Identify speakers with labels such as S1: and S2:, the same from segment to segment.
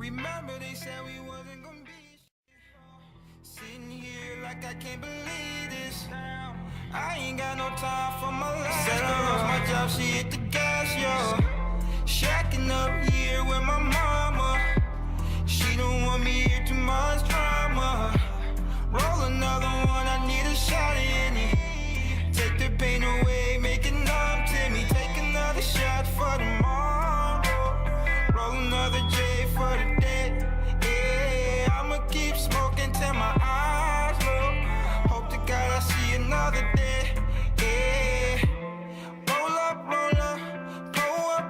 S1: Remember they said we wasn't gonna be sitting here like I can't believe this. I ain't got no time for my life. Said I lost my job, she hit the gas, yo. Shacking up here with my mama. She don't want me here, too much drama. Roll another one, I need a shot in it. Take the pain away, make it numb to me. Take another shot for tomorrow. Roll another J for the day. Yeah, I'ma keep smoking till my eyes low. Hope to God I see another day. Yeah, roll up, pull up,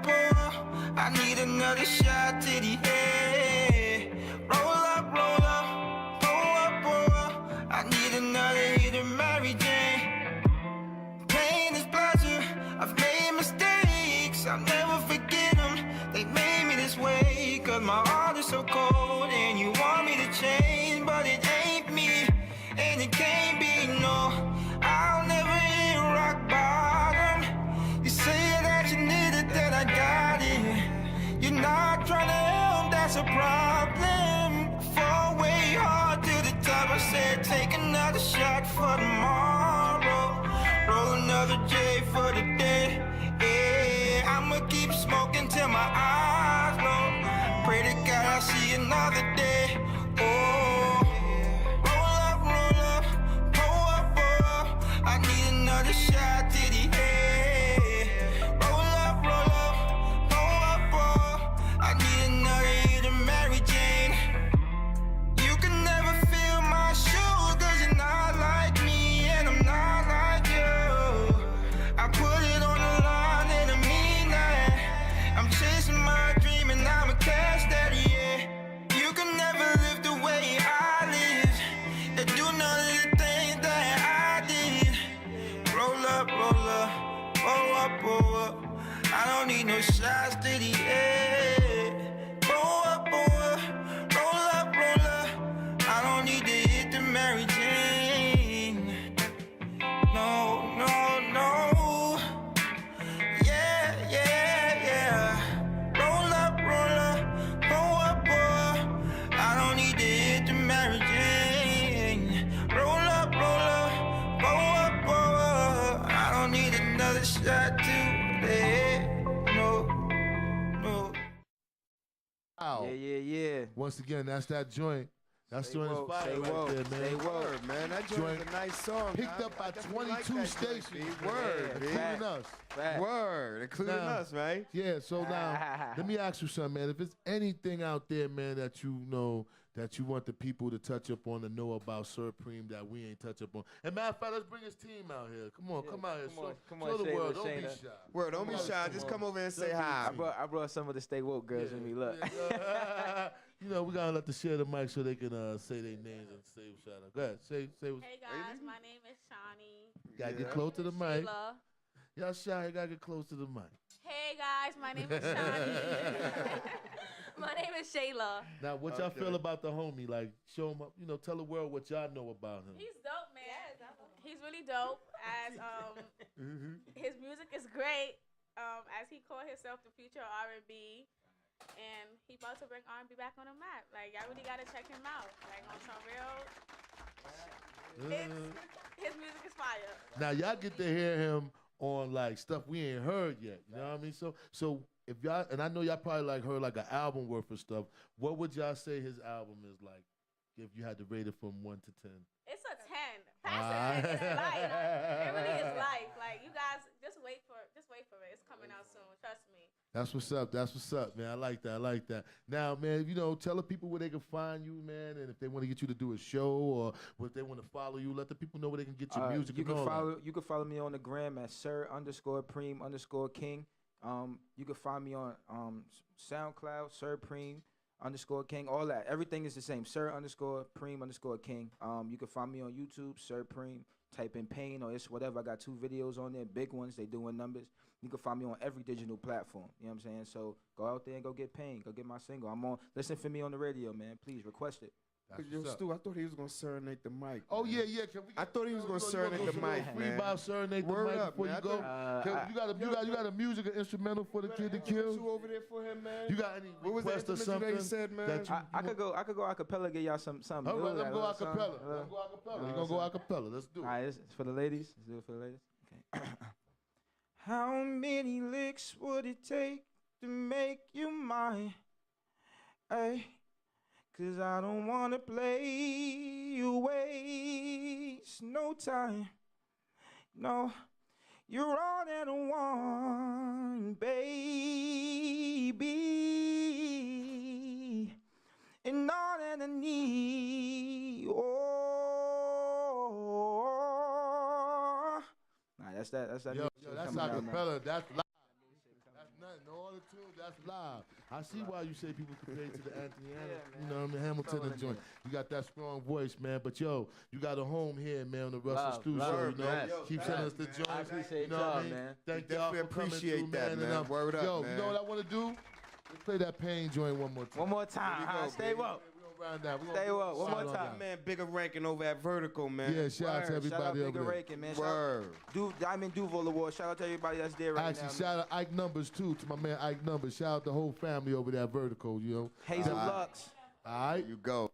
S1: pull up. I need another shot to the head. Roll up, pull up, pull up. I need another hit of Mary Jane. Pain is pleasure. I've made mistakes. I'll never forget them. They made me this way. Cause my heart is so cold. And you want me to change. But it ain't me. And it can't be, no. I'll never hit rock bottom. You say that you need it, then I got it. You're not trying to help, that's a problem. Fall way hard to the top. I said take another shot for tomorrow. Roll another J for the day. Yeah, I'ma keep smoking till my eyes low. Pray to God I see another day. Oh, roll up, pull up, pull up. I need another shot to the head. Roll up, pull up, pull up. I need another hit of Mary Jane. You can never feel my shoes, cause you're not like me, and I'm not like you. I put it on the line and I mean that. I'm chasing my dream and I'm a cash daddy, yeah. You can never live the way I live, and do none of the things that I did. Roll up, pull up, pull up. I don't need no shots to the head. Pull up, roll up. I don't need to hit the Mary Jane. No. Yeah. Roll up, pull up. I don't need to hit the Mary Jane. Roll up, pull up. I don't need another shot to the head. No.
S2: Wow.
S3: Yeah.
S2: Once again, that's that joint. That's joint is fire right there, man.
S3: Say word, man. That joint is a nice song.
S2: Picked up by 22 stations.
S3: Word,
S2: including us.
S3: Word, including us, right?
S2: Yeah, so now, let me ask you something, man. If there's anything out there, man, that you know, that you want the people to touch up on and know about Sir Preme that we ain't touch up on. And matter of fact, let's bring his team out here. Come on, come out here. Show the world. Don't be shy.
S3: Word, don't be shy. Just come over and say hi.
S4: I brought some of the Stay Woke girls with me. Look.
S2: You know, we gotta let them share the mic so they can say their names and say shout out. Go ahead, say what's.
S5: Hey guys, my name is Shawnee.
S2: Gotta get close to the mic.
S5: Sheila.
S2: Y'all shy, you gotta get close to the mic.
S5: Hey guys, my name is Shawnee. My name is Shayla.
S2: Now, what y'all feel about the homie? Like, show him up, you know, tell the world what y'all know about him.
S5: He's dope, man. He's really dope. As his music is great. As he called himself the future of R&B. And he about to bring R&B back on the map. Like, y'all really gotta check him out. Like, on some real, his music is fire.
S2: Now, y'all get to hear him on, like, stuff we ain't heard yet. You know what I mean? So if y'all, and I know y'all probably, like, heard, like, an album worth of stuff. What would y'all say his album is like, if you had to rate it from 1 to 10?
S5: It's a 10. Pass it. It's life. It really is life. Like, you guys, just wait for it. It's coming out soon. Trust me.
S2: That's what's up. That's what's up, man. I like that. Now, man, you know, tell the people where they can find you, man, and if they want to get you to do a show or if they want to follow you, let the people know where they can get your music.
S4: You can follow me on the gram at Sir_Preme_King. You can find me on SoundCloud, Sir Preme _King, all that. Everything is the same. Sir_Preme_King. You can find me on YouTube, Sir Preme. Type in Pain or it's whatever. I got 2 videos on there, big ones. They doing numbers. You can find me on every digital platform. You know what I'm saying? So go out there and go get Pain. Go get my single. Listen for me on the radio, man. Please request it.
S3: Yo,
S2: what's up.
S3: Stu, I thought he was gonna serenade the mic.
S2: Oh
S3: man.
S2: yeah.
S3: I thought he was gonna serenade the mic,
S2: Free
S3: man.
S2: vibe, serenade the
S3: Word
S2: mic
S3: up,
S2: before
S3: man.
S2: you go. You got a music or instrumental for the kid to kill?
S3: You over there for him, man?
S2: You got any
S3: What was
S2: request
S3: that
S2: or something
S3: that he said, man?
S2: that you
S4: I could go acapella, get y'all some.
S2: All right, let him go acapella.
S4: Let
S2: Let him go acapella. He's gonna go acapella. Let's do it.
S4: All right, it's for the ladies. Let's do it for the ladies. Okay. How many licks would it take to make you mine? Ay, 'cause I don't wanna play you waste no time. No, you're all that I want, baby, and all that I need. Oh, nah, that's that. That's that.
S2: Yo,
S4: music
S2: that's
S4: coming out, man.
S2: acapella. That's live. That's nothing. No other tune. That's live. I see why you say people compare to the Anthony
S4: Yeah,
S2: you know what I mean, Hamilton
S4: Throwing
S2: and
S4: it
S2: joint.
S4: in.
S2: You got that strong voice, man. But yo, you got a home here, man, on the Russell
S4: Love,
S2: Stu
S4: love,
S2: show. You know,
S4: yes.
S2: keep sending us the joints.
S4: I appreciate
S2: you know what I
S4: y'all,
S2: mean?
S4: man.
S2: Thank
S3: We
S2: y'all
S3: definitely
S2: for coming
S3: appreciate
S2: through,
S3: that,
S2: man.
S3: man. Word up,
S2: yo,
S3: man.
S2: you know what I want to do? Let's play that Pain joint one more time.
S4: One more time,
S3: Here we
S4: huh?
S3: go,
S4: Stay
S3: baby.
S4: woke.
S2: We're gonna round out.
S4: Stay woke. One more
S2: Shout out
S4: time.
S2: y'all.
S3: Man, bigger ranking over at Vertical, man.
S2: Yeah, shout out to
S4: Word. Shout out
S2: everybody over
S4: Bigger
S2: there.
S4: Raking, man.
S3: Word.
S4: Shout out Diamond Duval Award. Shout out to everybody that's there right
S2: Actually,
S4: now.
S2: shout out Ike Numbers too, to my man Ike Numbers. Shout out the whole family over there at Vertical, you know.
S4: Hazel Lux.
S2: All right.
S3: You go.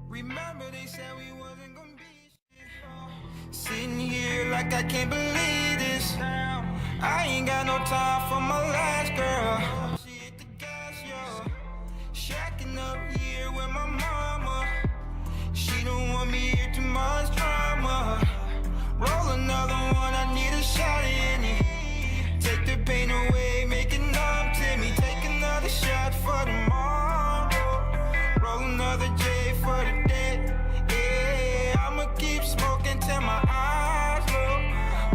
S1: Remember they said we wasn't gonna be shit. Sitting here like I can't believe this. I ain't got no time for my last girl. She hit the gas, yo. Shacking up here with my mama. She don't want me here, too much drama. Roll another one, I need a shot in it. Take the pain away, make it numb to me. Take another shot for tomorrow. Roll another J for the day. Yeah, I'ma keep smoking till my eyes low.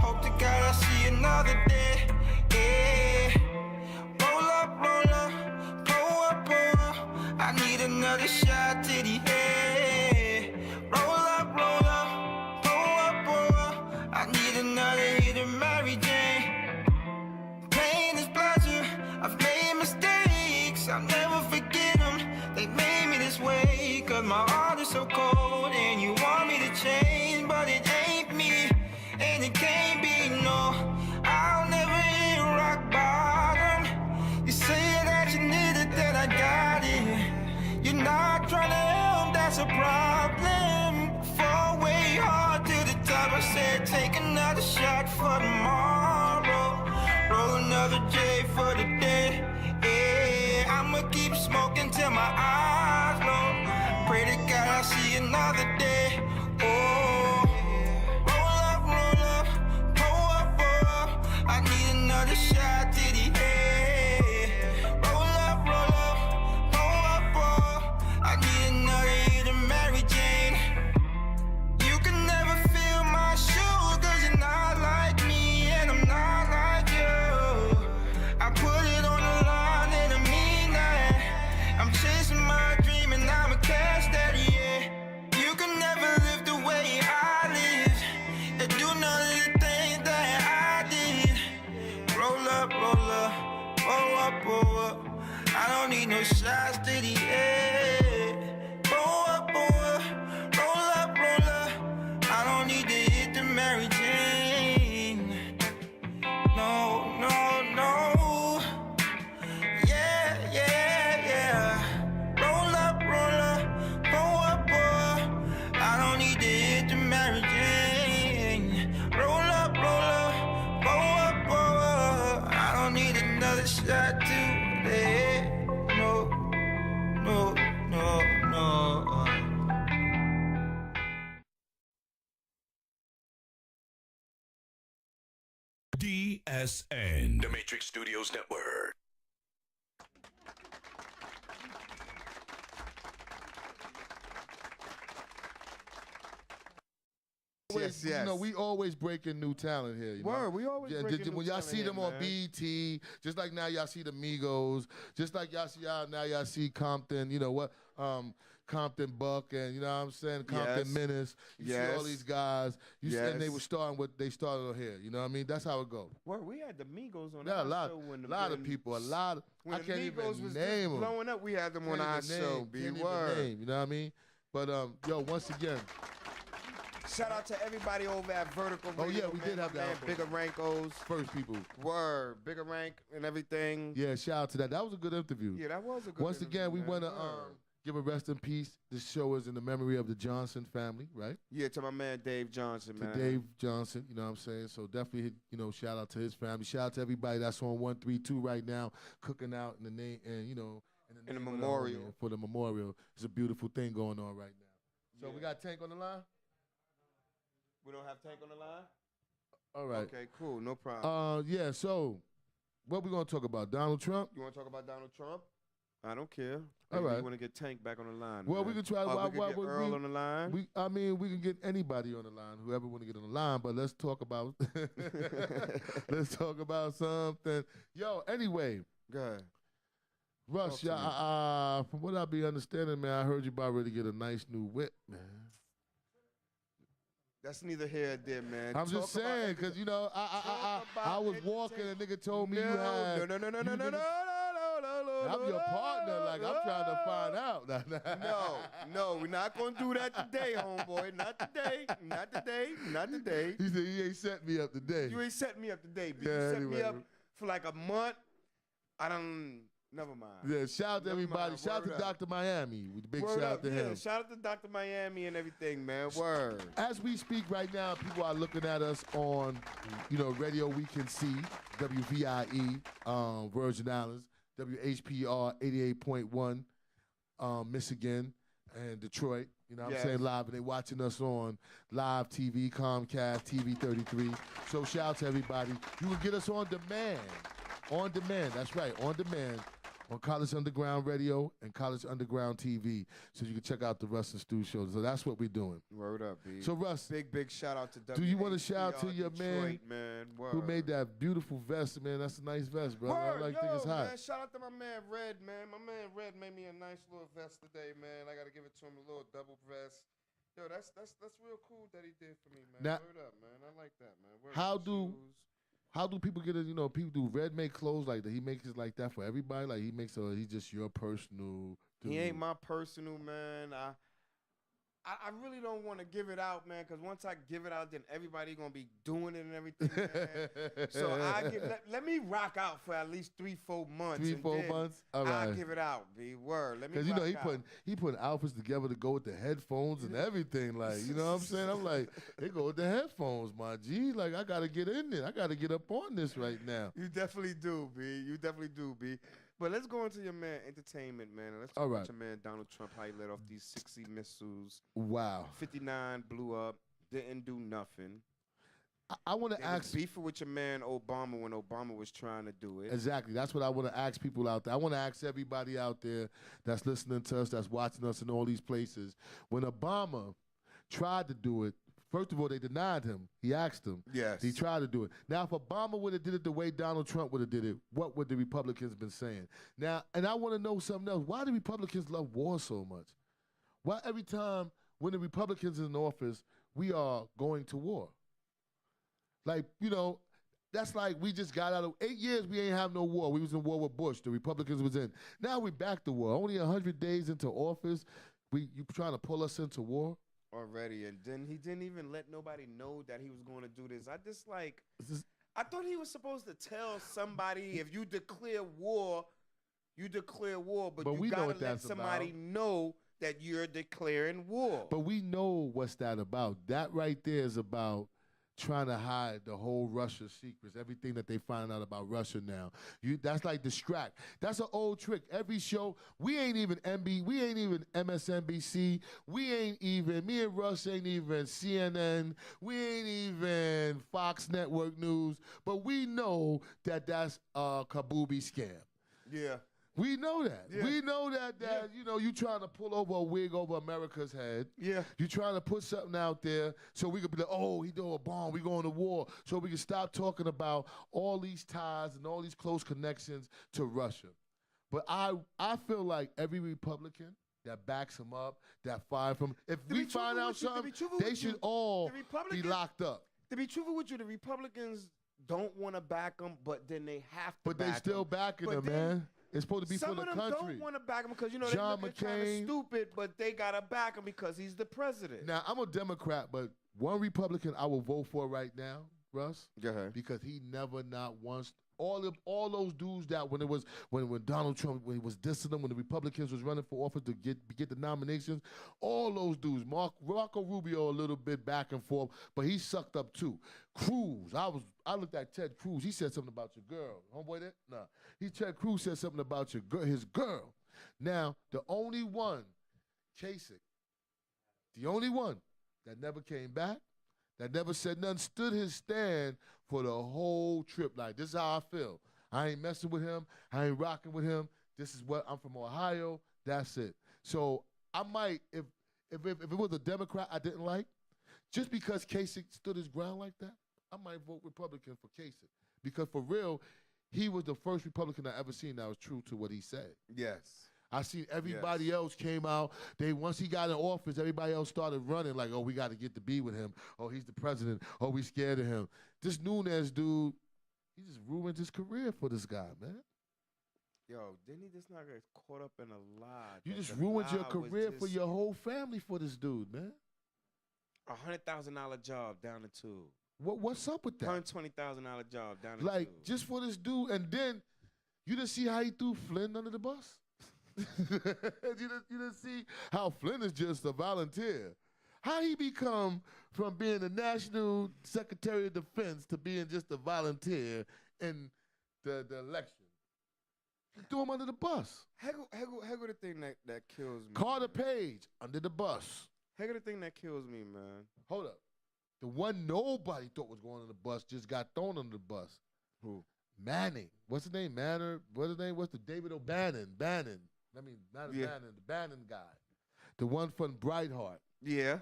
S1: Hope to God I see another day. Yeah, roll up, pull up, pull up. I need another shot to the head. Roll up, pull up. I need another hit of Mary Jane. Pain is pleasure. I've made mistakes. I'll never forget them. They made me this way. 'Cause my heart is so cold. And you want me to change. But it ain't me. And it can't be, no. I'll never hit rock bottom. You say that you need it, that I got it. You're not trying to help, that's a problem. Fall way hard to the top. I said take another shot for tomorrow. Roll another J for the day. Yeah, I'ma keep smoking till my eyes low. Pray to God I see another day. Oh, roll up, pull up. I need another shot to the head. Roll up, pull up. I need another hit of Mary Jane. You can never feel my shoes 'cause you're not like me and I'm not like you. I put it on the line and I mean that. I'm chasing my dream and I'm a cash daddy, yeah. You can never live the way I live and do none of the things that I did. Roll up, pull up. I don't need no shots to the head. Pull up, roll up. I don't need to hit the Mary Jane. No. Yeah. Roll up, pull up. I don't need to hit the Mary Jane. Roll up, pull up. I don't need another shot today. No.
S6: DSN, The Matrix Studios Network.
S2: always,
S3: yes.
S2: you know, we always breaking new talent here. You
S3: Word,
S2: know?
S3: we always
S2: Yeah,
S3: breaking new
S2: when y'all
S3: talent
S2: see
S3: here,
S2: them on
S3: man.
S2: BET, just like now y'all see the Migos, just like now y'all see Compton, you know what, Compton Buck, and you know what I'm saying, Compton
S3: Yes.
S2: Menace. You see all these guys, and they
S3: Yes.
S2: were starting what they started on here. You know what I mean? That's how it goes.
S3: Word, we had the Migos on
S2: Yeah,
S3: our
S2: a lot,
S3: show when
S2: of people, a lot.
S3: when
S2: I
S3: the
S2: can't
S3: Migos
S2: even
S3: was
S2: name
S3: just
S2: them.
S3: blowing up. We had them on our show. Be
S2: Can't even
S3: word.
S2: name, you know what I mean? But yo, once again,
S3: Shout out to everybody over at Vertical
S2: Oh,
S3: Radio.
S2: yeah, we
S3: man.
S2: did have
S3: My
S2: that
S3: man,
S2: on
S3: Bigger Rankos.
S2: first people.
S3: Word, Bigger Rank and everything.
S2: Yeah, shout out to that. That was a good interview.
S3: Yeah, that was a good
S2: Once again, we
S3: interview,
S2: want
S3: man.
S2: to
S3: Word.
S2: give a rest in peace. This show is in the memory of the Johnson family, right?
S3: Yeah, to my man Dave Johnson,
S2: To
S3: man.
S2: Dave Johnson, you know what I'm saying? So definitely, you know, shout out to his family. Shout out to everybody that's on 132 right now, cooking out in the name, and you know,
S3: In the
S2: name of the
S3: memorial.
S2: homie, for the memorial. It's a beautiful thing going on right now. So we got Tank on the line.
S3: We don't have Tank on the line?
S2: All right.
S3: Okay, cool. No problem.
S2: Yeah. So, what we gonna talk about? Donald Trump?
S3: You want to talk about Donald Trump? I don't care.
S2: All
S3: Maybe
S2: right.
S3: You want to get Tank back on the line?
S2: Well,
S3: man.
S2: we can try.
S3: Or
S2: why
S3: we could get
S2: would
S3: Earl on the line.
S2: I mean, we can get anybody on the line, whoever want to get on the line. But let's talk about. let's talk about something. Yo, anyway,
S3: Go ahead.
S2: Russ,
S3: Talk to
S2: yeah, from what I be understanding, man, I heard you about ready to get a nice new whip, man.
S3: That's neither here nor there, man.
S2: I'm just
S3: Talk about
S2: saying, because, you know, I
S3: about
S2: was walking, a nigga told me
S3: no,
S2: you had.
S3: No.
S2: I'm your partner, like, I'm trying to find out.
S3: No, we're not going to do that today, homeboy. Not today.
S2: He said he ain't set me up today.
S3: You ain't set me up today, B.
S2: Yeah,
S3: You set
S2: anyway.
S3: me up for like a month. Never mind.
S2: Yeah, shout out to
S3: Never
S2: everybody.
S3: mind.
S2: Shout out
S3: Word
S2: to
S3: up.
S2: Dr. Miami. With the big
S3: Word
S2: shout
S3: up.
S2: out to
S3: Yeah,
S2: him.
S3: shout out to Dr. Miami and everything, man. Word.
S2: As we speak right now, people are looking at us on, you know, radio we can see, WVIE, Virgin Islands, WHPR 88.1, Michigan, and Detroit. You know what I'm saying? Live. And they watching us on live TV, Comcast, TV 33. So shout out to everybody. You can get us on demand. On demand, that's right, on demand. On College Underground Radio and College Underground TV. So you can check out the Russ and Stu show. So that's what we're doing.
S3: Word up, B.
S2: So Russ,
S3: Big shout out to
S2: do you want to shout out to your
S3: Detroit,
S2: man
S3: Word.
S2: who made that beautiful vest, man? That's a nice vest, bro. I
S3: Word,
S2: think it's hot.
S3: Man, shout out to my man Red, man. My man Red made me a nice little vest today, man. I gotta give it to him, a little double vest. Yo, that's real cool that he did for me, man.
S2: Now-
S3: Word up, man. I like that, man. Word
S2: How
S3: up,
S2: do-
S3: shoes.
S2: How do people get it? You know, people do Red make clothes like that. He makes it like that for everybody. Like he makes he's just your personal dude.
S3: He ain't my personal, man. I really don't want to give it out, man, because once I give it out, then everybody gonna be doing it and everything, man. So let me rock out for at least 3-4 months.
S2: 3-4 months. All right.
S3: I'll give it out, B. Word. Let me.
S2: Because, you know,
S3: rock
S2: he putting outfits together to go with the headphones and everything. Like, you know what I'm saying? I'm like, they go with the headphones, my G. Like, I got to get in there. I got to get up on this right now.
S3: You definitely do, B. You definitely do, B. But let's go into your man entertainment, man. And let's talk
S2: All right.
S3: about your man Donald Trump, how he let off these 60 missiles.
S2: Wow.
S3: 59 blew up, didn't do nothing.
S2: I want to
S3: There was
S2: ask.
S3: beefing with your man Obama when Obama was trying to do it.
S2: Exactly. That's what I want to ask people out there. I want to ask everybody out there that's listening to us, that's watching us in all these places. When Obama tried to do it, first of all, they denied him. He asked them.
S3: Yes.
S2: He tried to do it. Now, if Obama would have did it the way Donald Trump would have did it, what would the Republicans been saying? Now, and I want to know something else. Why do Republicans love war so much? Why every time when the Republicans in office, we are going to war? Like, you know, that's like we just got out of 8 years, we ain't have no war. We was in war with Bush. The Republicans was in. Now we back to war. Only 100 days into office, you trying to pull us into war?
S3: Already, and then he didn't even let nobody know that he was going to do this.
S2: This-
S3: I thought he was supposed to tell somebody if you declare war, you declare war, but
S2: we
S3: you
S2: know
S3: gotta
S2: what
S3: let
S2: that's
S3: somebody know that you're declaring war.
S2: But we know what's that about. That right there is about trying to hide the whole Russia secrets, everything that they find out about Russia now. That's like distract. That's an old trick. Every show, we ain't even MSNBC, me and Russ ain't even CNN, we ain't even Fox Network News, but we know that that's a Kabubi scam.
S3: Yeah.
S2: We know that.
S3: Yeah.
S2: We know that
S3: Yeah.
S2: you know, know, you trying to pull over a wig over America's head.
S3: Yeah.
S2: You trying to put something out there so we could be like, oh, he threw a bomb, we going to war. So we can stop talking about all these ties and all these close connections to Russia. But I feel like every Republican that backs him up, that fired from him, if we find out something, they should all be locked up.
S3: To be truthful with you, the Republicans don't want to back him, but then they have to
S2: But they still backing him, man. It's supposed to be for the country.
S3: Some of them don't want to back him because, you know,
S2: John
S3: they're kind of
S2: McCain.
S3: stupid, but they got to back him because he's the president.
S2: Now, I'm a Democrat, but one Republican I will vote for right now, Russ,
S3: Go ahead.
S2: because he never not once all those dudes that when Donald Trump, when he was dissing them, when the Republicans was running for office to get the nominations, all those dudes, Marco Rubio a little bit back and forth, but he sucked up too. Cruz, I looked at Ted Cruz. He said something about your girl. Homeboy that? Nah. Ted Cruz said something about his girl. Now, the only one, Kasich, the only one that never came back, that never said nothing, stood his stand for the whole trip. Like, this is how I feel. I ain't messing with him. I ain't rocking with him. This is what I'm from Ohio. That's it. So I might, if it was a Democrat I didn't like, just because Kasich stood his ground like that, I might vote Republican for Kasich. Because for real, he was the first Republican I ever seen that was true to what he said.
S3: Yes.
S2: I seen everybody else came out. Once he got in office, everybody else started running like, oh, we got to get to be with him. Oh, he's the president. Oh, we scared of him. This Nunes dude, he just ruined his career for this guy, man.
S3: Yo, didn't he just not get caught up in a lie?
S2: You just ruined your career for your whole family for this dude, man.
S3: $100,000 job down to two.
S2: What's up with that?
S3: $120,000 job down to
S2: like,
S3: two.
S2: just for this dude, and then you didn't see how he threw Flynn under the bus? you didn't see how Flynn is just a volunteer. How he become from being the National Secretary of Defense to being just a volunteer in the election? He threw him under the bus.
S3: Hegel the thing that kills me.
S2: Carter Page under the bus.
S3: Hegel the thing that kills me, man.
S2: Hold up. The one nobody thought was going on the bus just got thrown under the bus.
S3: Who?
S2: Manning. What's his name? What's his name? What's the David O'Bannon? Bannon. Bannon, the Bannon guy. The one from Brightheart.
S3: Yeah.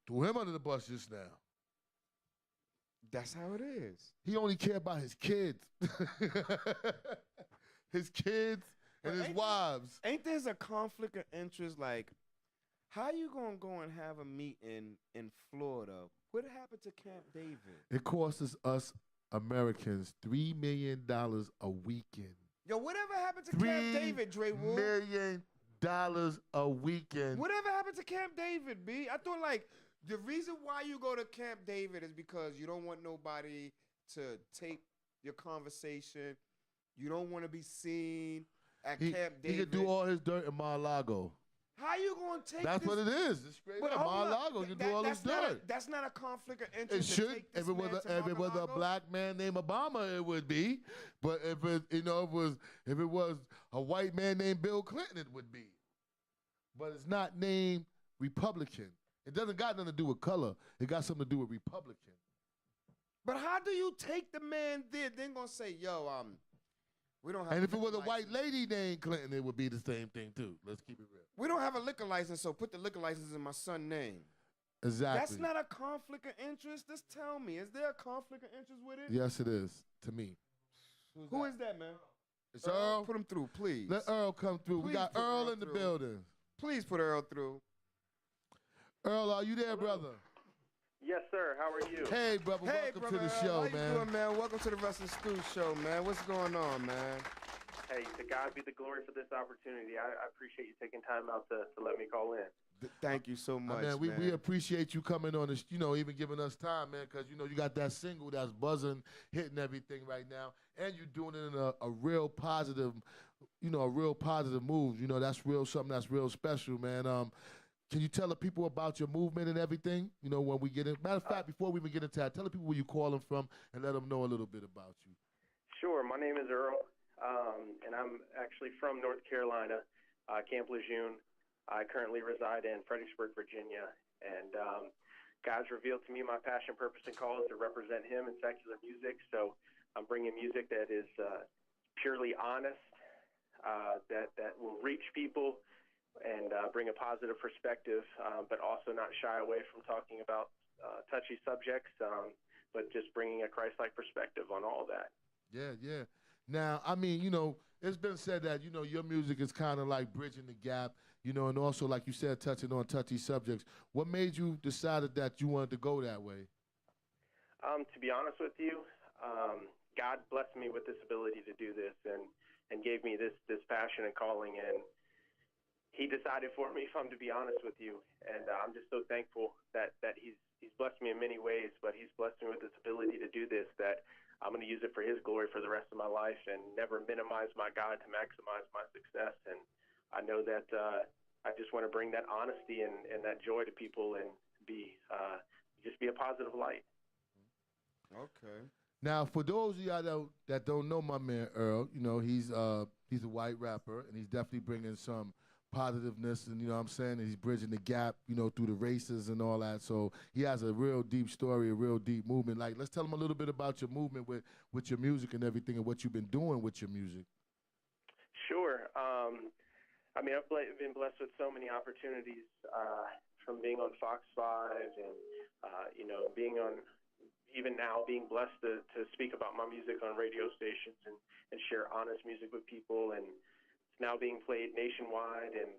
S2: Threw him under the bus just now.
S3: That's how it is.
S2: He only cared about his kids. His kids and his wives.
S3: Ain't there's a conflict of interest? Like, how you gonna go and have a meeting in Florida? What happened to Camp David?
S2: It costs us Americans $3 million a weekend.
S3: Yo, whatever happened to Camp David, Dre Wood?
S2: $3 million a weekend.
S3: Whatever happened to Camp David, B? I thought, like, the reason why you go to Camp David is because you don't want nobody to tape your conversation. You don't want to be seen at Camp David.
S2: He could do all his dirt in Mar-a-Lago.
S3: How you going to take
S2: That's what it is. It's straight up. Mar-a-Lago, you do all his dirt.
S3: That's not a conflict of interest.
S2: It should. If it was a black man named Obama, it would be. But if it was a white man named Bill Clinton, it would be. But it's not named Republican. It doesn't got nothing to do with color. It got something to do with Republican.
S3: But how do you take the man there? Then gonna say, yo, we don't have.
S2: And if it was a white lady named Clinton, it would be the same thing too. Let's keep it real.
S3: We don't have a liquor license, so put the liquor license in my son's name.
S2: Exactly.
S3: That's not a conflict of interest. Just tell me, is there a conflict of interest with it?
S2: Yes, it is to me.
S3: Who is that, man?
S2: It's Earl.
S3: Put him through, please.
S2: Let Earl come through. We got Earl in the building.
S3: Please put Earl through.
S2: Earl, are you there, brother?
S7: Yes, sir. How are you?
S2: Hey, brother. Welcome to the show,
S3: How you doing, man? Welcome to the Russ and Stu show, man. What's going on, man?
S7: Hey, to God be the glory for this opportunity. I appreciate you taking time out to let me call in.
S3: Thank you so much,
S2: man. We appreciate you coming on this, even giving us time, man, because, you got that single that's buzzing, hitting everything right now, and you're doing it in a real positive, a real positive move. That's something that's real special, man. Can you tell the people about your movement and everything? When we get in. Matter of fact, before we even get into that, tell the people where you calling from and let them know a little bit about you.
S7: Sure. My name is Earl, and I'm actually from North Carolina, Camp Lejeune. I currently reside in Fredericksburg, Virginia, and God's revealed to me my passion, purpose, and call is to represent Him in secular music. So I'm bringing music that is purely honest, that will reach people and bring a positive perspective, but also not shy away from talking about touchy subjects, but just bringing a Christ-like perspective on all that.
S2: Yeah, yeah. Now, I mean, it's been said that, your music is kind of like bridging the gap, and also, like you said, touching on touchy subjects. What made you decide that you wanted to go that way?
S7: To be honest with you, God blessed me with this ability to do this and gave me this passion and calling, and he decided for me, if I'm to be honest with you. And I'm just so thankful that he's blessed me in many ways, but he's blessed me with this ability to do this, that I'm going to use it for his glory for the rest of my life and never minimize my God to maximize my success. And I know that I just want to bring that honesty and that joy to people and just be a positive light.
S3: Okay.
S2: Now, for those of y'all that don't know my man Earl, he's a white rapper, and he's definitely bringing some positiveness, and what I'm saying, and he's bridging the gap, through the races and all that. So he has a real deep story, a real deep movement. Like, let's tell him a little bit about your movement with your music and everything, and what you've been doing with your music.
S7: Sure. I mean, I've been blessed with so many opportunities, from being on Fox 5 and being on. Even now, being blessed to speak about my music on radio stations and share honest music with people, and it's now being played nationwide and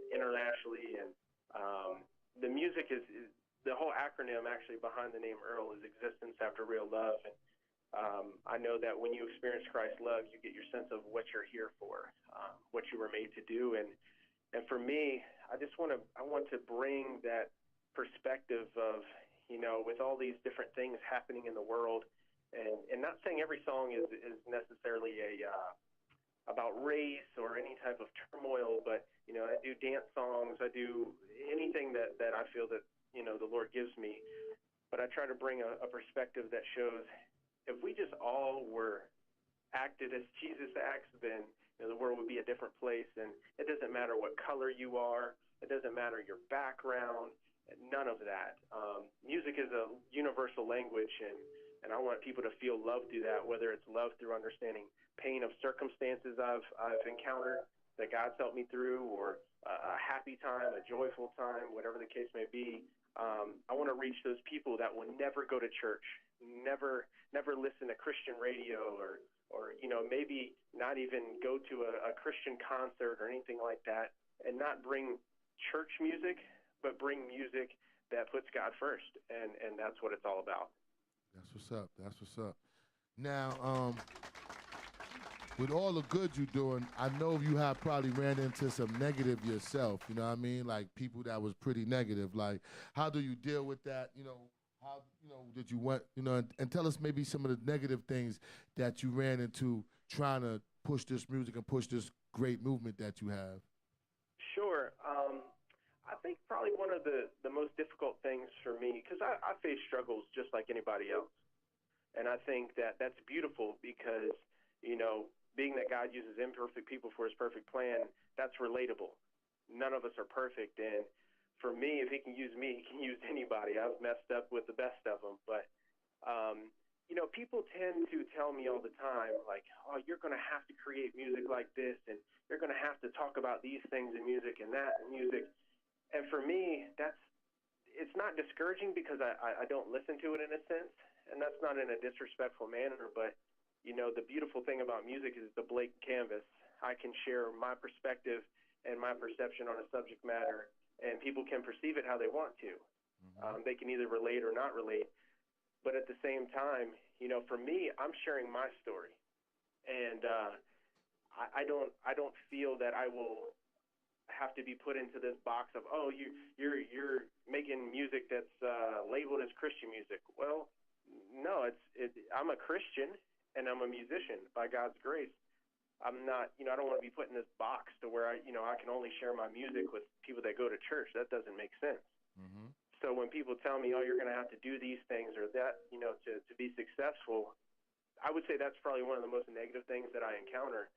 S7: internationally. And the music is the whole acronym actually behind the name E.A.R.L is Existence After Real Love. And I know that when you experience Christ's love, you get your sense of what you're here for, what you were made to do. And for me, I want to bring that perspective of, with all these different things happening in the world, and not saying every song is necessarily about race or any type of turmoil, but, I do dance songs, I do anything that I feel that, the Lord gives me. But I try to bring a perspective that shows if we just all were acted as Jesus acts, then the world would be a different place. And it doesn't matter what color you are, it doesn't matter your background, none of that. Music is a universal language, and I want people to feel love through that, whether it's love through understanding pain of circumstances I've encountered that God's helped me through, or a happy time, a joyful time, whatever the case may be. I want to reach those people that will never go to church, never listen to Christian radio, or maybe not even go to a Christian concert or anything like that, and not bring church music, but bring music that puts God first, and that's what it's all about.
S2: That's what's up. That's what's up. Now, with all the good you're doing, I know you have probably ran into some negative yourself, you know what I mean? Like people that was pretty negative. Like, how do you deal with that? How did you want, and tell us maybe some of the negative things that you ran into trying to push this music and push this great movement that you have.
S7: Sure. I think probably one of the most difficult things for me, because I face struggles just like anybody else. And I think that's beautiful because, being that God uses imperfect people for his perfect plan, that's relatable. None of us are perfect. And for me, if he can use me, he can use anybody. I've messed up with the best of them. But, people tend to tell me all the time, like, oh, you're going to have to create music like this, and you're going to have to talk about these things in music and that in music. And for me, it's not discouraging because I don't listen to it in a sense, and that's not in a disrespectful manner, but, the beautiful thing about music is the blank canvas. I can share my perspective and my perception on a subject matter, and people can perceive it how they want to. Mm-hmm. They can either relate or not relate. But at the same time, for me, I'm sharing my story. And I don't feel that I will have to be put into this box of, oh, you're making music that's labeled as Christian music. Well, no, I'm a Christian and I'm a musician by God's grace. I'm not, I don't want to be put in this box to where I can only share my music with people that go to church. That doesn't make sense. Mm-hmm. So when people tell me, oh, you're going to have to do these things or that, to be successful, I would say that's probably one of the most negative things that I encounter.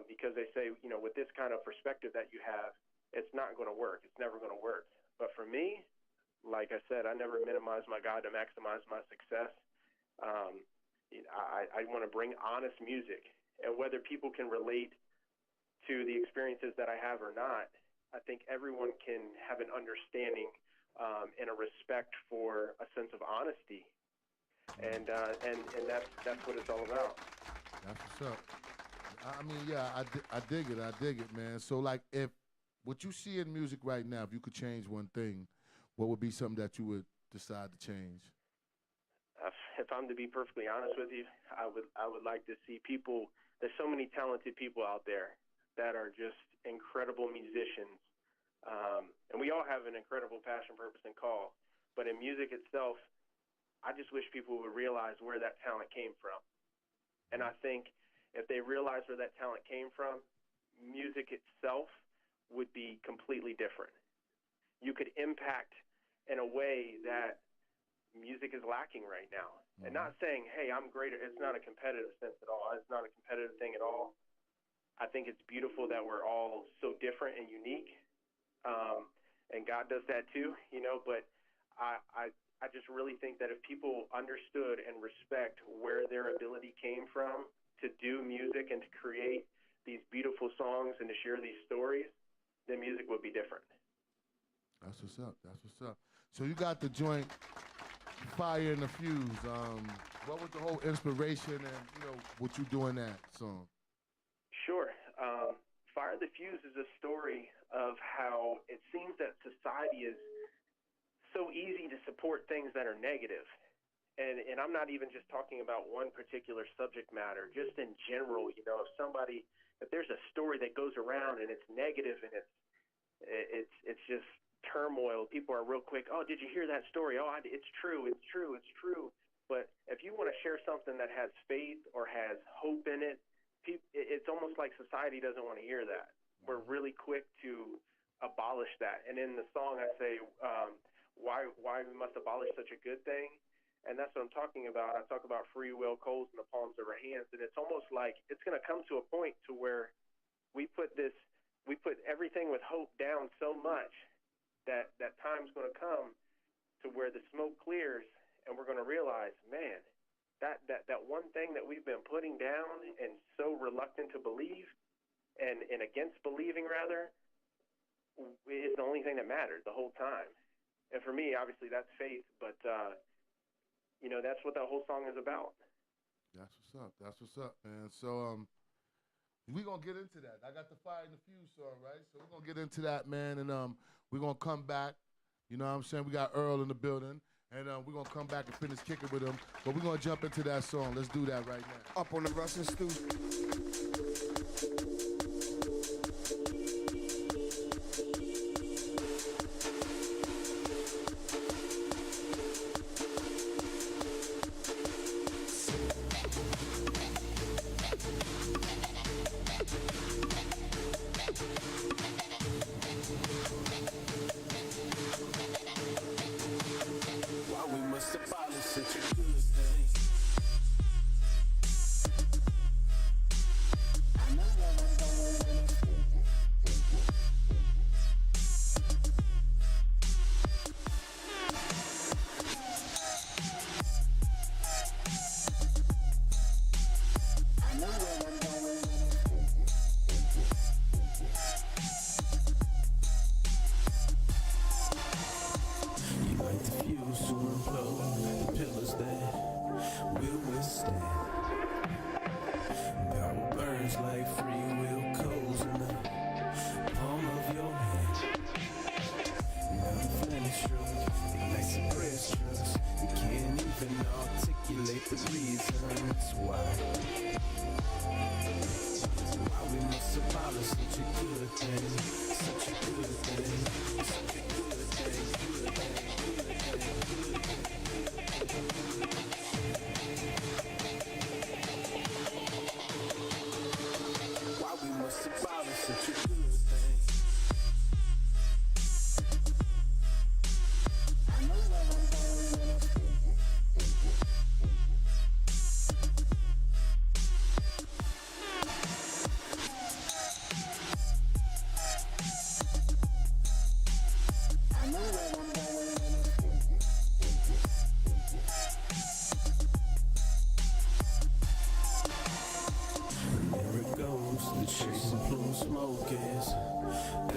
S7: Because they say, with this kind of perspective that you have, it's not going to work. It's never going to work. But for me, like I said, I never minimize my God to maximize my success. I want to bring honest music. And whether people can relate to the experiences that I have or not, I think everyone can have an understanding and a respect for a sense of honesty, and that's what it's all about.
S2: That's what's up. I mean, yeah, I dig it, man. So, like, if what you see in music right now, if you could change one thing, what would be something that you would decide to change?
S7: If I'm to be perfectly honest with you, I would like to see people. There's so many talented people out there that are just incredible musicians, and we all have an incredible passion, purpose, and call. But in music itself, I just wish people would realize where that talent came from. And I think if they realize where that talent came from, music itself would be completely different. You could impact in a way that music is lacking right now. And not saying, hey, I'm greater. It's not a competitive sense at all. It's not a competitive thing at all. I think it's beautiful that we're all so different and unique. And God does that too, you know, but I just really think that if people understood and respect where their ability came from to do music and to create these beautiful songs and to share these stories, then music would be different.
S2: That's what's up. That's what's up. So you got the joint Fire and the Fuse. What was the whole inspiration and, you know, what you doing that song?
S7: Sure. Fire the Fuse is a story of how it seems that society is so easy to support things that are negative. And I'm not even just talking about one particular subject matter, just in general, you know, if there's a story that goes around and it's negative and it's just turmoil, people are real quick, oh, did you hear that story? Oh, it's true. But if you want to share something that has faith or has hope in it, it's almost like society doesn't want to hear that. We're really quick to abolish that. And in the song I say, why we must abolish such a good thing. And that's what I'm talking about. I talk about free will, coals in the palms of our hands. And it's almost like it's going to come to a point to where we put everything with hope down so much that time's going to come to where the smoke clears and we're going to realize, man, that one thing that we've been putting down and so reluctant to believe and against believing rather is the only thing that mattered the whole time. And for me, obviously, that's faith, but you know, that's what that whole song is about.
S2: That's what's up, man. So we're going to get into that. I got the Fire and the Fuse song, right? So we're going to get into that, man, and we're going to come back. You know what I'm saying? We got E.A.R.L in the building, and we're going to come back and finish kicking with him. But we're going to jump into that song. Let's do that right now.
S3: Up on the Russ and Stu.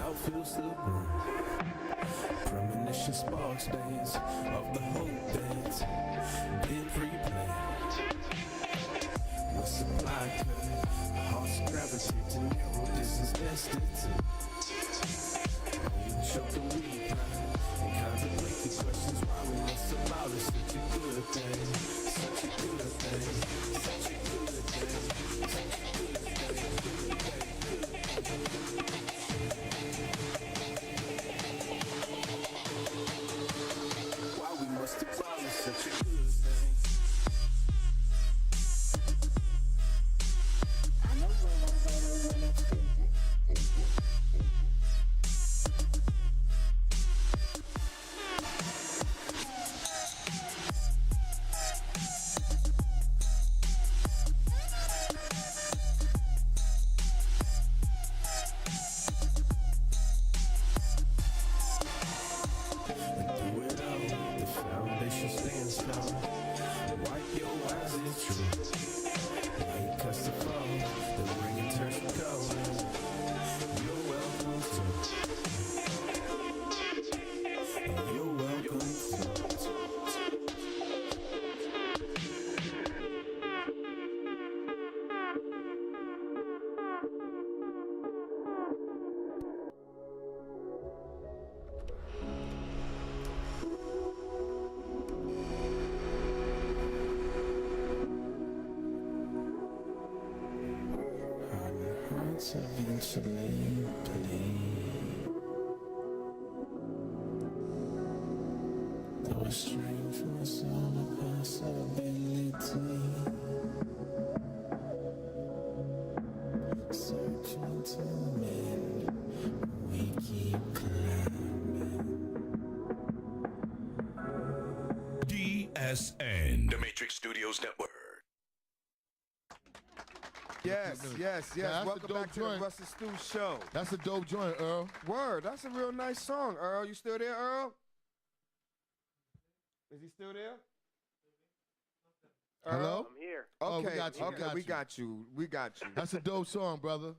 S8: outfield still burn. Premonition sparks dance of the whole dance. Did pre-plan. With supply cut, hearts gravitate to narrow distance distance. Choke the weed and contemplate the questions why we must allow this such a good thing, such a good thing, such a good thing, such a good thing. Why we must allow this such a good thing. Eventually bleed. Though a strange was on a possibility. Searching to mend, we keep climbing.
S6: DSN, The Matrix Studios Network.
S3: Yes.
S2: That's
S3: Welcome
S2: a dope
S3: back to
S2: joint.
S3: the Russ and Stu Show.
S2: That's a dope joint, Earl.
S3: Word, that's a real nice song, Earl. You still there, Earl? Is he still there?
S2: Hello?
S7: I'm here.
S2: Oh, we
S3: Okay,
S2: got you,
S3: we got you.
S2: That's a dope song, brother.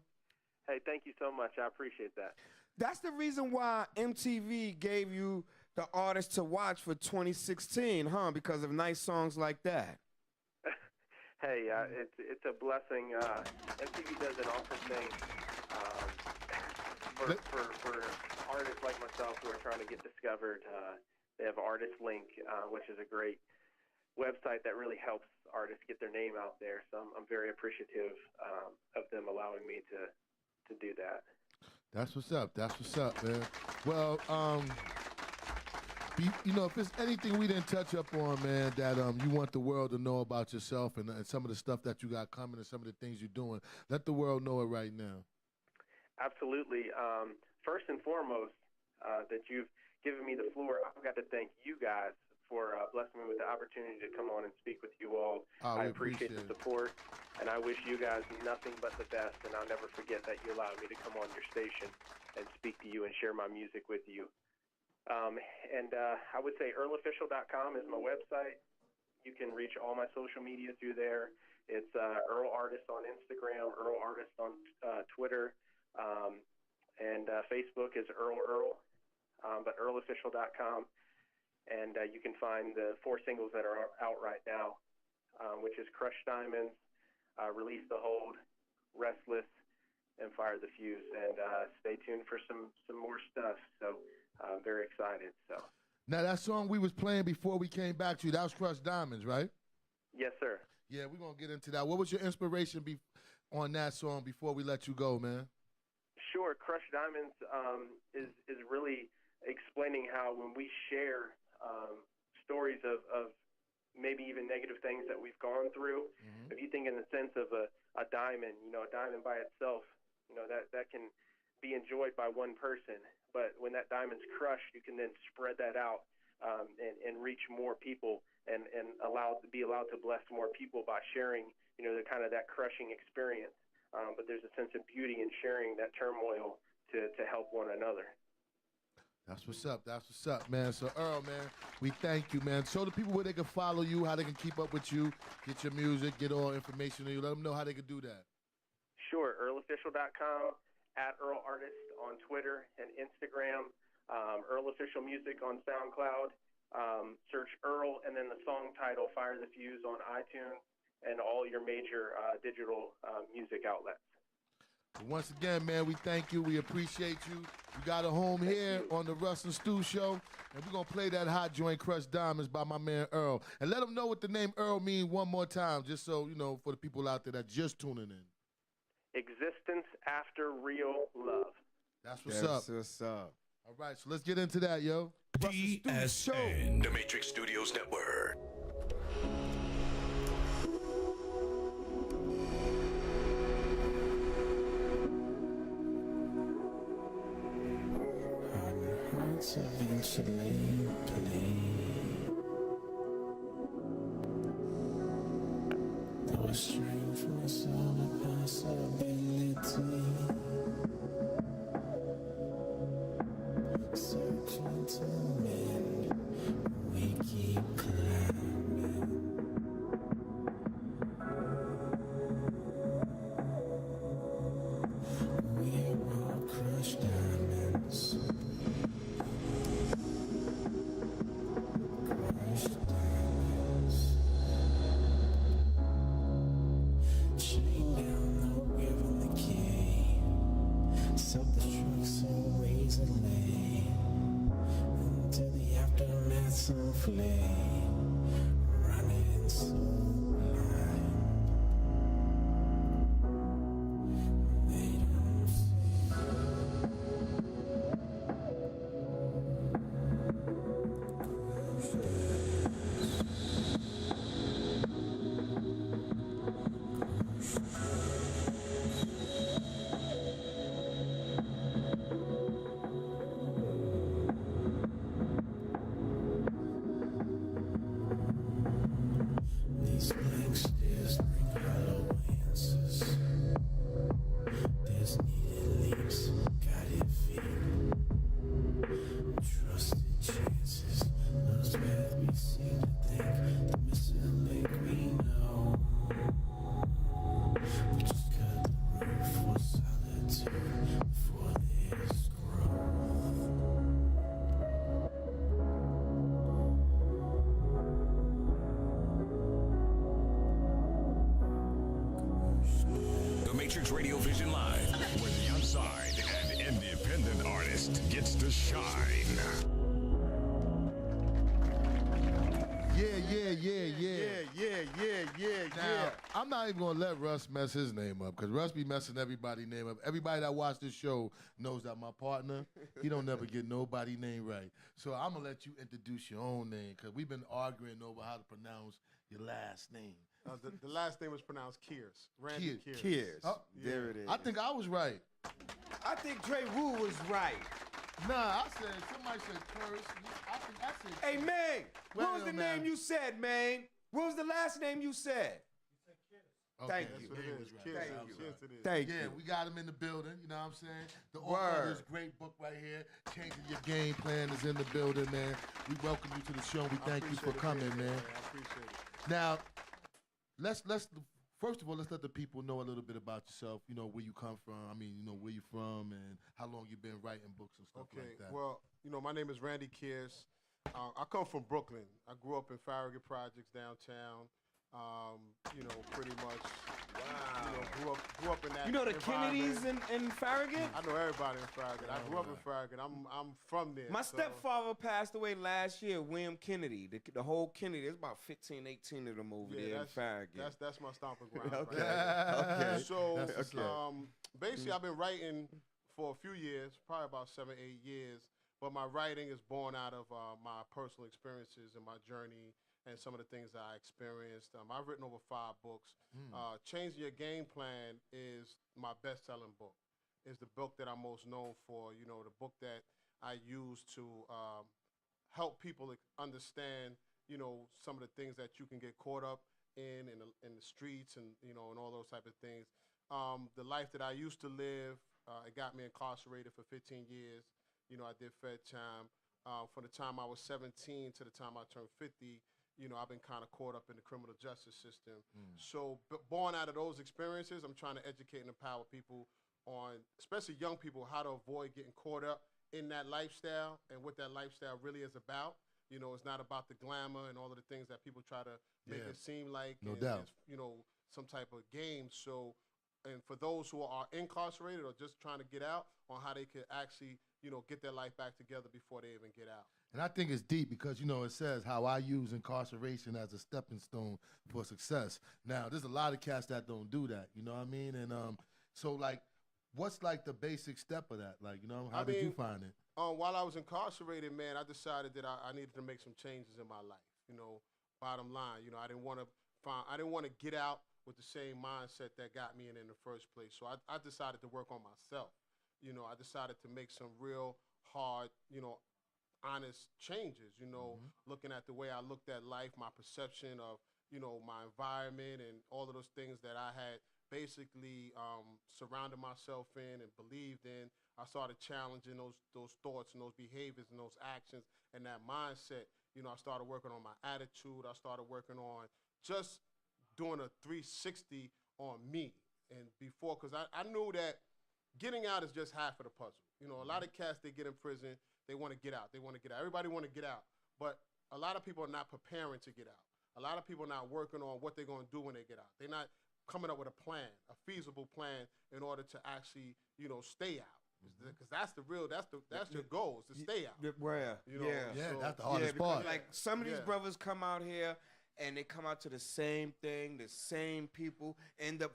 S7: Hey, thank you so much. I appreciate that.
S3: That's the reason why MTV gave you the artist to watch for 2016, huh? Because of nice songs like that.
S7: Hey, it's a blessing. MTV does an awesome thing for artists like myself who are trying to get discovered. They have Artist Link, which is a great website that really helps artists get their name out there. So I'm very appreciative of them allowing me to do that.
S2: That's what's up. That's what's up, man. Well, you know, if there's anything we didn't touch up on, man, that you want the world to know about yourself and some of the stuff that you got coming and some of the things you're doing, let the world know it right now.
S7: Absolutely. First and foremost, that you've given me the floor, I've got to thank you guys for blessing me with the opportunity to come on and speak with you all. I appreciate the support, and I wish you guys nothing but the best, and I'll never forget that you allowed me to come on your station and speak to you and share my music with you. I would say EARLofficial.com is my website. You can reach all my social media through there. It's Earl Artist on Instagram, Earl Artist on Twitter, and Facebook is Earl, but EARLofficial.com. And you can find the 4 singles that are out right now, which is Crushed Diamonds, Release the Hold, Restless, and Fire the Fuse. And stay tuned for some more stuff. So I'm very excited. So
S2: now that song we was playing before we came back to you, that was Crushed Diamonds, right?
S7: Yes, sir.
S2: Yeah, we're gonna get into that. What was your inspiration on that song before we let you go, man?
S7: Sure. Crushed Diamonds is really explaining how when we share stories of maybe even negative things that we've gone through, if you think in the sense of a diamond, a diamond by itself, that can be enjoyed by one person. But when that diamond's crushed, you can then spread that out and reach more people and be allowed to bless more people by sharing, the kind of that crushing experience. But there's a sense of beauty in sharing that turmoil to help one another.
S2: That's what's up. That's what's up, man. So, Earl, man, we thank you, man. Show the people where they can follow you, how they can keep up with you, get your music, get all information on you. Let them know how they can do that.
S7: Sure. EARLofficial.com. at E.A.R.L Artist on Twitter and Instagram, E.A.R.L Official Music on SoundCloud. Search E.A.R.L and then the song title Fire the Fuse on iTunes and all your major digital music outlets.
S2: Once again, man, we thank you. We appreciate you. We got a home here on the Russ and Stu Show, and we're going to play that hot joint, Crushed Diamonds, by my man E.A.R.L. And let them know what the name E.A.R.L means one more time, just so, you know, for the people out there that just tuning in.
S7: Existence after real love.
S2: That's what's up.
S3: What's up?
S2: All right, so let's get into that, yo.
S6: DSN, The Matrix Studios Network.
S8: Hearts eventually bleed. Though strength was all a possibility. Searching to mend, we keep climbing. We're all crushed diamonds. Crushed diamonds. Chain down the river and the key. Self-destruct so razor lane. Into the aftermath some flame. Running so blind. They don't see. These blank stares bring hollow answers. There's needed leaps, guided feet, trusted chances. Those paths we seem to think, the missing link we know. We just cut the roof for solitude before there's growth.
S6: The Matrix Radio Vision Live, where the outside and independent artist gets to shine.
S2: Now, I'm not even going to let Russ mess his name up, because Russ be messing everybody's name up. Everybody that watch this show knows that my partner, he don't never get nobody's name right. So I'm going to let you introduce your own name, because we've been arguing over how to pronounce your last name.
S9: The last name was pronounced Kearse. Randy
S2: Kearse.
S3: Kearse.
S2: Oh,
S3: There it is.
S2: I think I was right.
S3: I think Dre Wu was right.
S2: Nah, I said, somebody said Kearse. I think I said
S3: Hey, man, what was
S2: Well,
S3: the
S2: man.
S3: name you said, man? What was the last name you said?
S2: Okay,
S3: Thank
S2: that's
S3: you.
S2: what
S9: That's what it
S2: was
S9: is.
S2: right.
S9: Kearse.
S3: Thank you.
S9: Yes, it is.
S3: Thank
S2: Yeah,
S3: you.
S2: we got him in the building, you know what I'm saying? The author
S3: Word.
S2: of this great book right here, Changing Your Game Plan, is in the building, man. We welcome you to the show. We thank you for coming, man.
S9: I appreciate it.
S2: Now, let's first of all, let's let the people know a little bit about yourself. You know, where you come from. I mean, you know, where you from and how long you've been writing books and stuff like that.
S9: Well, you know, my name is Randy Kearse. I come from Brooklyn. I grew up in Farragut Projects downtown. You know, pretty much.
S3: Wow.
S9: You know, grew up in that.
S3: You know the
S9: environment.
S3: Kennedys in Farragut?
S9: I know everybody in Farragut. I grew up in Farragut. I'm from there.
S3: My
S9: so-
S3: stepfather passed away last year, William Kennedy. The whole Kennedy, there's about 15, 18 of them over there in Farragut.
S9: That's my stomping ground.
S3: Okay.
S9: Right there.
S3: Okay.
S9: So
S2: That's what's
S9: basically, I've been writing for a few years, probably about 7, 8 years. But my writing is born out of my personal experiences and my journey and some of the things that I experienced. I've written over 5 books. Changing Your Game Plan is my best-selling book. It's the book that I'm most known for. You know, the book that I use to help people understand, you know, some of the things that you can get caught up in the streets and, you know, and all those type of things. The life that I used to live, it got me incarcerated for 15 years. You know, I did Fed time. From the time I was 17 to the time I turned 50, you know, I've been kind of caught up in the criminal justice system. So born out of those experiences, I'm trying to educate and empower people especially young people, how to avoid getting caught up in that lifestyle and what that lifestyle really is about. You know, it's not about the glamour and all of the things that people try to make it seem like.
S2: No doubt.
S9: It's, you know, some type of game. So, and for those who are incarcerated or just trying to get out, on how they could actually, you know, get their life back together before they even get out.
S2: And I think it's deep because, you know, it says how I use incarceration as a stepping stone for success. Now, there's a lot of cats that don't do that, you know what I mean? And so, like, what's, like, the basic step of that? Like, you know, how did you find it?
S9: While I was incarcerated, man, I decided that I needed to make some changes in my life. You know, bottom line, you know, I didn't want to get out with the same mindset that got me in the first place. So I decided to work on myself. You know, I decided to make some real hard, you know, honest changes, you know, looking at the way I looked at life, my perception of, you know, my environment and all of those things that I had basically surrounded myself in and believed in. I started challenging those thoughts and those behaviors and those actions and that mindset. You know, I started working on my attitude. I started working on just doing a 360 on me. And before, because I knew that getting out is just half of the puzzle. You know, a lot of cats, they get in prison, they want to get out. They want to get out. Everybody want to get out. But a lot of people are not preparing to get out. A lot of people are not working on what they're going to do when they get out. They're not coming up with a plan, a feasible plan in order to actually, you know, stay out. Because that's your goal, is to stay out.
S3: Where?
S9: You know, so,
S2: that's the hardest part.
S3: Like, some of these brothers come out here and they come out to the same thing, the same people, end up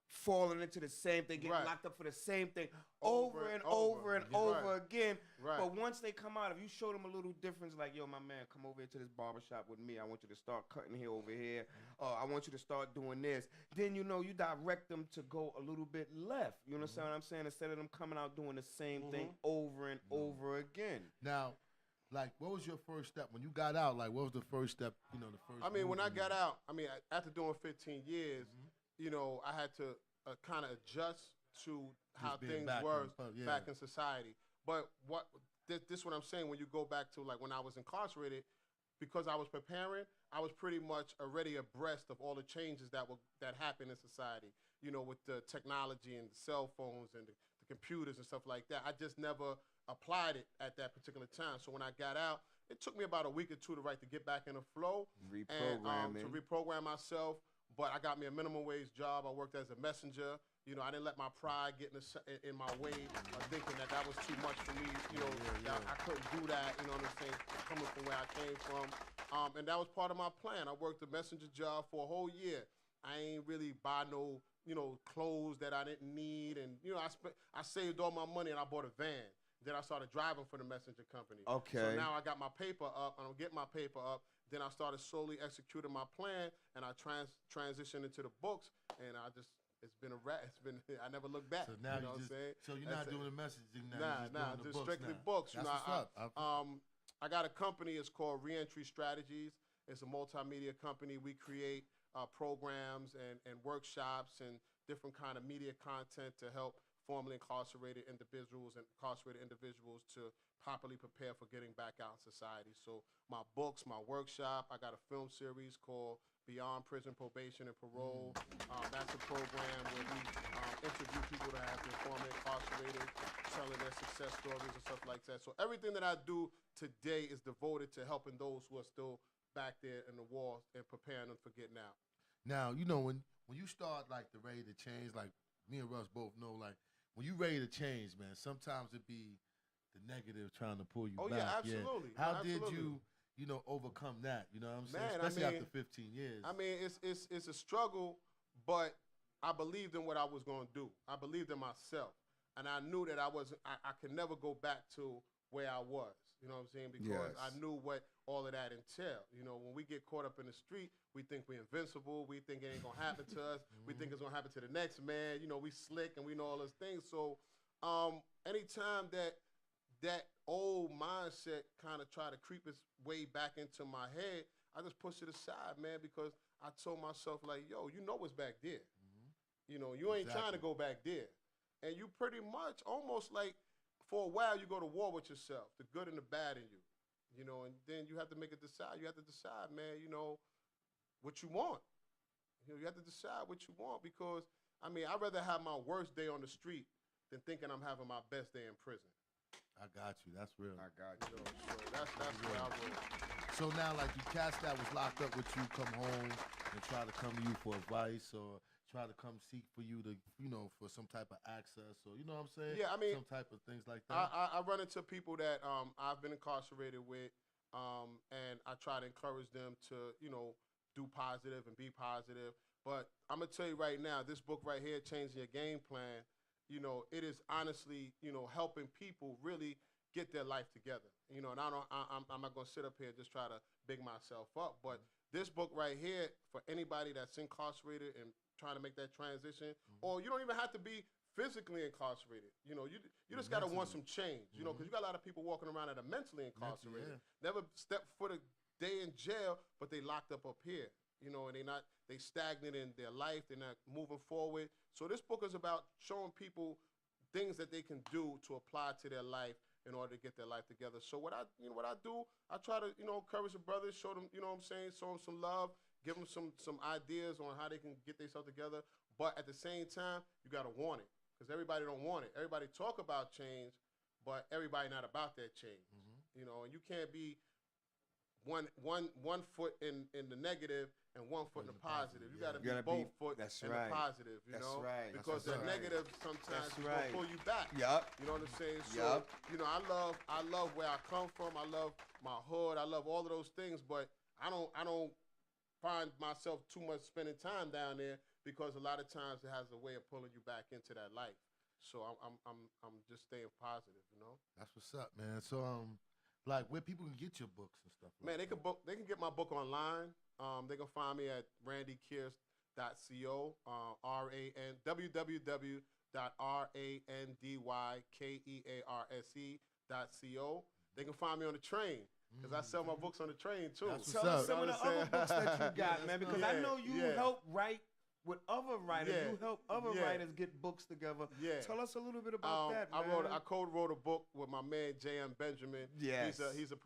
S3: falling into the same thing, getting locked up for the same thing over and over again.
S9: Right.
S3: But once they come out, if you show them a little difference, like, yo, my man, come over here to this barbershop with me. I want you to start cutting hair over here. I want you to start doing this. Then, you know, you direct them to go a little bit left. You understand what I'm saying? Instead of them coming out doing the same thing over and over again.
S2: Now, like, what was your first step? When you got out, like, what was the first step, you know, the first
S9: I mean, when I
S2: move
S9: got out, I mean, after doing 15 years, you know, I had to kind of adjust to how
S2: being
S9: things
S2: back
S9: were
S2: in-
S9: back in society. But this what I'm saying, when you go back to, like, when I was incarcerated, because I was preparing, I was pretty much already abreast of all the changes that happened in society, you know, with the technology and the cell phones and the computers and stuff like that. I just never applied it at that particular time. So when I got out, it took me about a week or two to get back in the flow.
S3: Reprogramming.
S9: To reprogram myself. But I got me a minimum wage job. I worked as a messenger. You know, I didn't let my pride get in my way of thinking that was too much for me. You know, that I couldn't do that, you know what I'm saying, coming from where I came from. And that was part of my plan. I worked a messenger job for a whole year. I ain't really buy no, you know, clothes that I didn't need. And, you know, I saved all my money and I bought a van. Then I started driving for the messenger company.
S3: Okay.
S9: So now I got my paper up, and I'm getting my paper up. Then I started slowly executing my plan, and I transitioned into the books, and it's been a wrap. I never looked back.
S2: So now
S9: you know what I'm saying?
S2: So you're not doing the messaging now.
S9: Nah,
S2: you're just doing the
S9: just
S2: books
S9: strictly
S2: now.
S9: books. You
S2: That's
S9: know,
S2: what's up.
S9: I got a company. It's called Reentry Strategies. It's a multimedia company. We create programs and workshops and different kind of media content to help formerly incarcerated individuals to properly prepare for getting back out in society. So my books, my workshop, I got a film series called Beyond Prison, Probation, and Parole. That's a program where we interview people that have been formerly incarcerated, telling their success stories and stuff like that. So everything that I do today is devoted to helping those who are still back there in the wall and preparing them for getting out.
S2: Now, you know, when you start, like, the ready to change, like, me and Russ both know, like, when you ready to change, man, sometimes it be the negative trying to pull you back.
S9: Yeah, absolutely.
S2: How
S9: Absolutely.
S2: did you know, overcome that? You know what I'm saying?
S9: Man,
S2: Especially after 15 years.
S9: I mean, it's a struggle, but I believed in what I was going to do. I believed in myself, and I knew that I could never go back to where I was. You know what I'm saying? Because I knew what all of that entailed. You know, when we get caught up in the street, we think we're invincible. We think it ain't gonna happen to us. We think it's gonna happen to the next man. You know, we slick and we know all those things. So, anytime that old mindset kind of try to creep its way back into my head, I just push it aside, man, because I told myself, like, yo, you know what's back there. You know, you ain't trying to go back there. And you pretty much almost like, for a while, you go to war with yourself, the good and the bad in you. You know, and then you have to make a decide. You have to decide, man, you know, what you want. You know, you have to decide what you want because, I mean, I'd rather have my worst day on the street than thinking I'm having my best day in prison.
S2: I got you. That's real.
S3: I got
S9: You
S3: you.
S9: know, so that's where I was.
S2: So now, like, you cats that was locked up with you come home and try to come to you for advice or try to come seek for you to, for some type of access or, you know what I'm saying?
S9: Yeah, I mean,
S2: some type of things like that.
S9: I run into people that I've been incarcerated with, and I try to encourage them to, do positive and be positive. But I'm gonna tell you right now, this book right here, Changing Your Game Plan, it is honestly, helping people really get their life together. And I'm not gonna sit up here and just try to big myself up. But this book right here, for anybody that's incarcerated and trying to make that transition, or you don't even have to be physically incarcerated. You just gotta want some change. Because you got a lot of people walking around that are mentally incarcerated, never stepped foot a day in jail, but they locked up here. And they stagnant in their life. They're not moving forward. So this book is about showing people things that they can do to apply to their life in order to get their life together. So what I do, I try to, encourage the brothers, show them, show them some love, give them some ideas on how they can get themselves together. But at the same time, you got to want it, because everybody don't want it. Everybody talk about change, but everybody not about that change. And you can't be one foot in the negative and 1 foot in the positive. You got to be both foot in the positive,
S3: right.
S9: Because the negative sometimes is going to pull you back.
S3: Yep.
S9: You know what I'm saying? So, I love where I come from. I love my hood. I love all of those things, but I don't find myself too much spending time down there, because a lot of times it has a way of pulling you back into that life. So I'm just staying positive,
S2: That's what's up, man. So like, where people can get your books and stuff.
S9: Man, they can get my book online. They can find me at randykearse.co, www.randykearse.co. They can find me on the train, because I sell my books on the train too.
S3: Tell us some of the other books that you got, man, because I know you help write with other writers. You help other writers get books together. Tell us a little bit about that, man.
S9: I co-wrote a book with my man J.M. Benjamin.
S3: Yes.
S9: He's a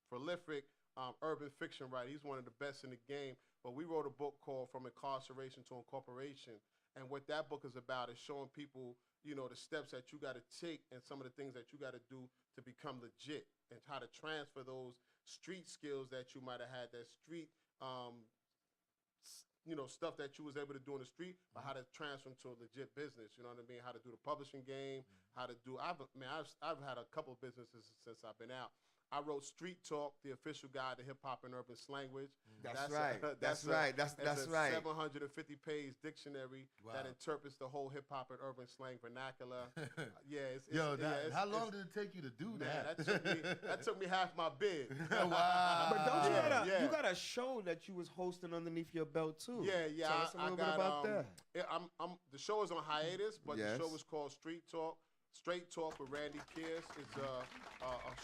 S9: prolific urban fiction writer. He's one of the best in the game. But we wrote a book called From Incarceration to Incorporation. And what that book is about is showing people, the steps that you got to take and some of the things that you got to do to become legit, and how to transfer those street skills that you might have had, that street stuff that you was able to do in the street, but how to transfer into a legit business. You know what I mean? How to do the publishing game, how to do. I've had a couple of businesses since I've been out. I wrote Street Talk, the official guide to hip hop and urban slanguage.
S3: That's right. That's right. That's right.
S9: 750-page dictionary that interprets the whole hip hop and urban slang vernacular.
S2: How long did it take you to do that?
S9: That took me half my bid.
S2: Wow.
S3: But don't you got a show that you was hosting underneath your belt too?
S9: Yeah.
S3: Tell us a little bit about that.
S9: The show is on hiatus, but the show is called Street Talk. Straight Talk with Randy Kearse is a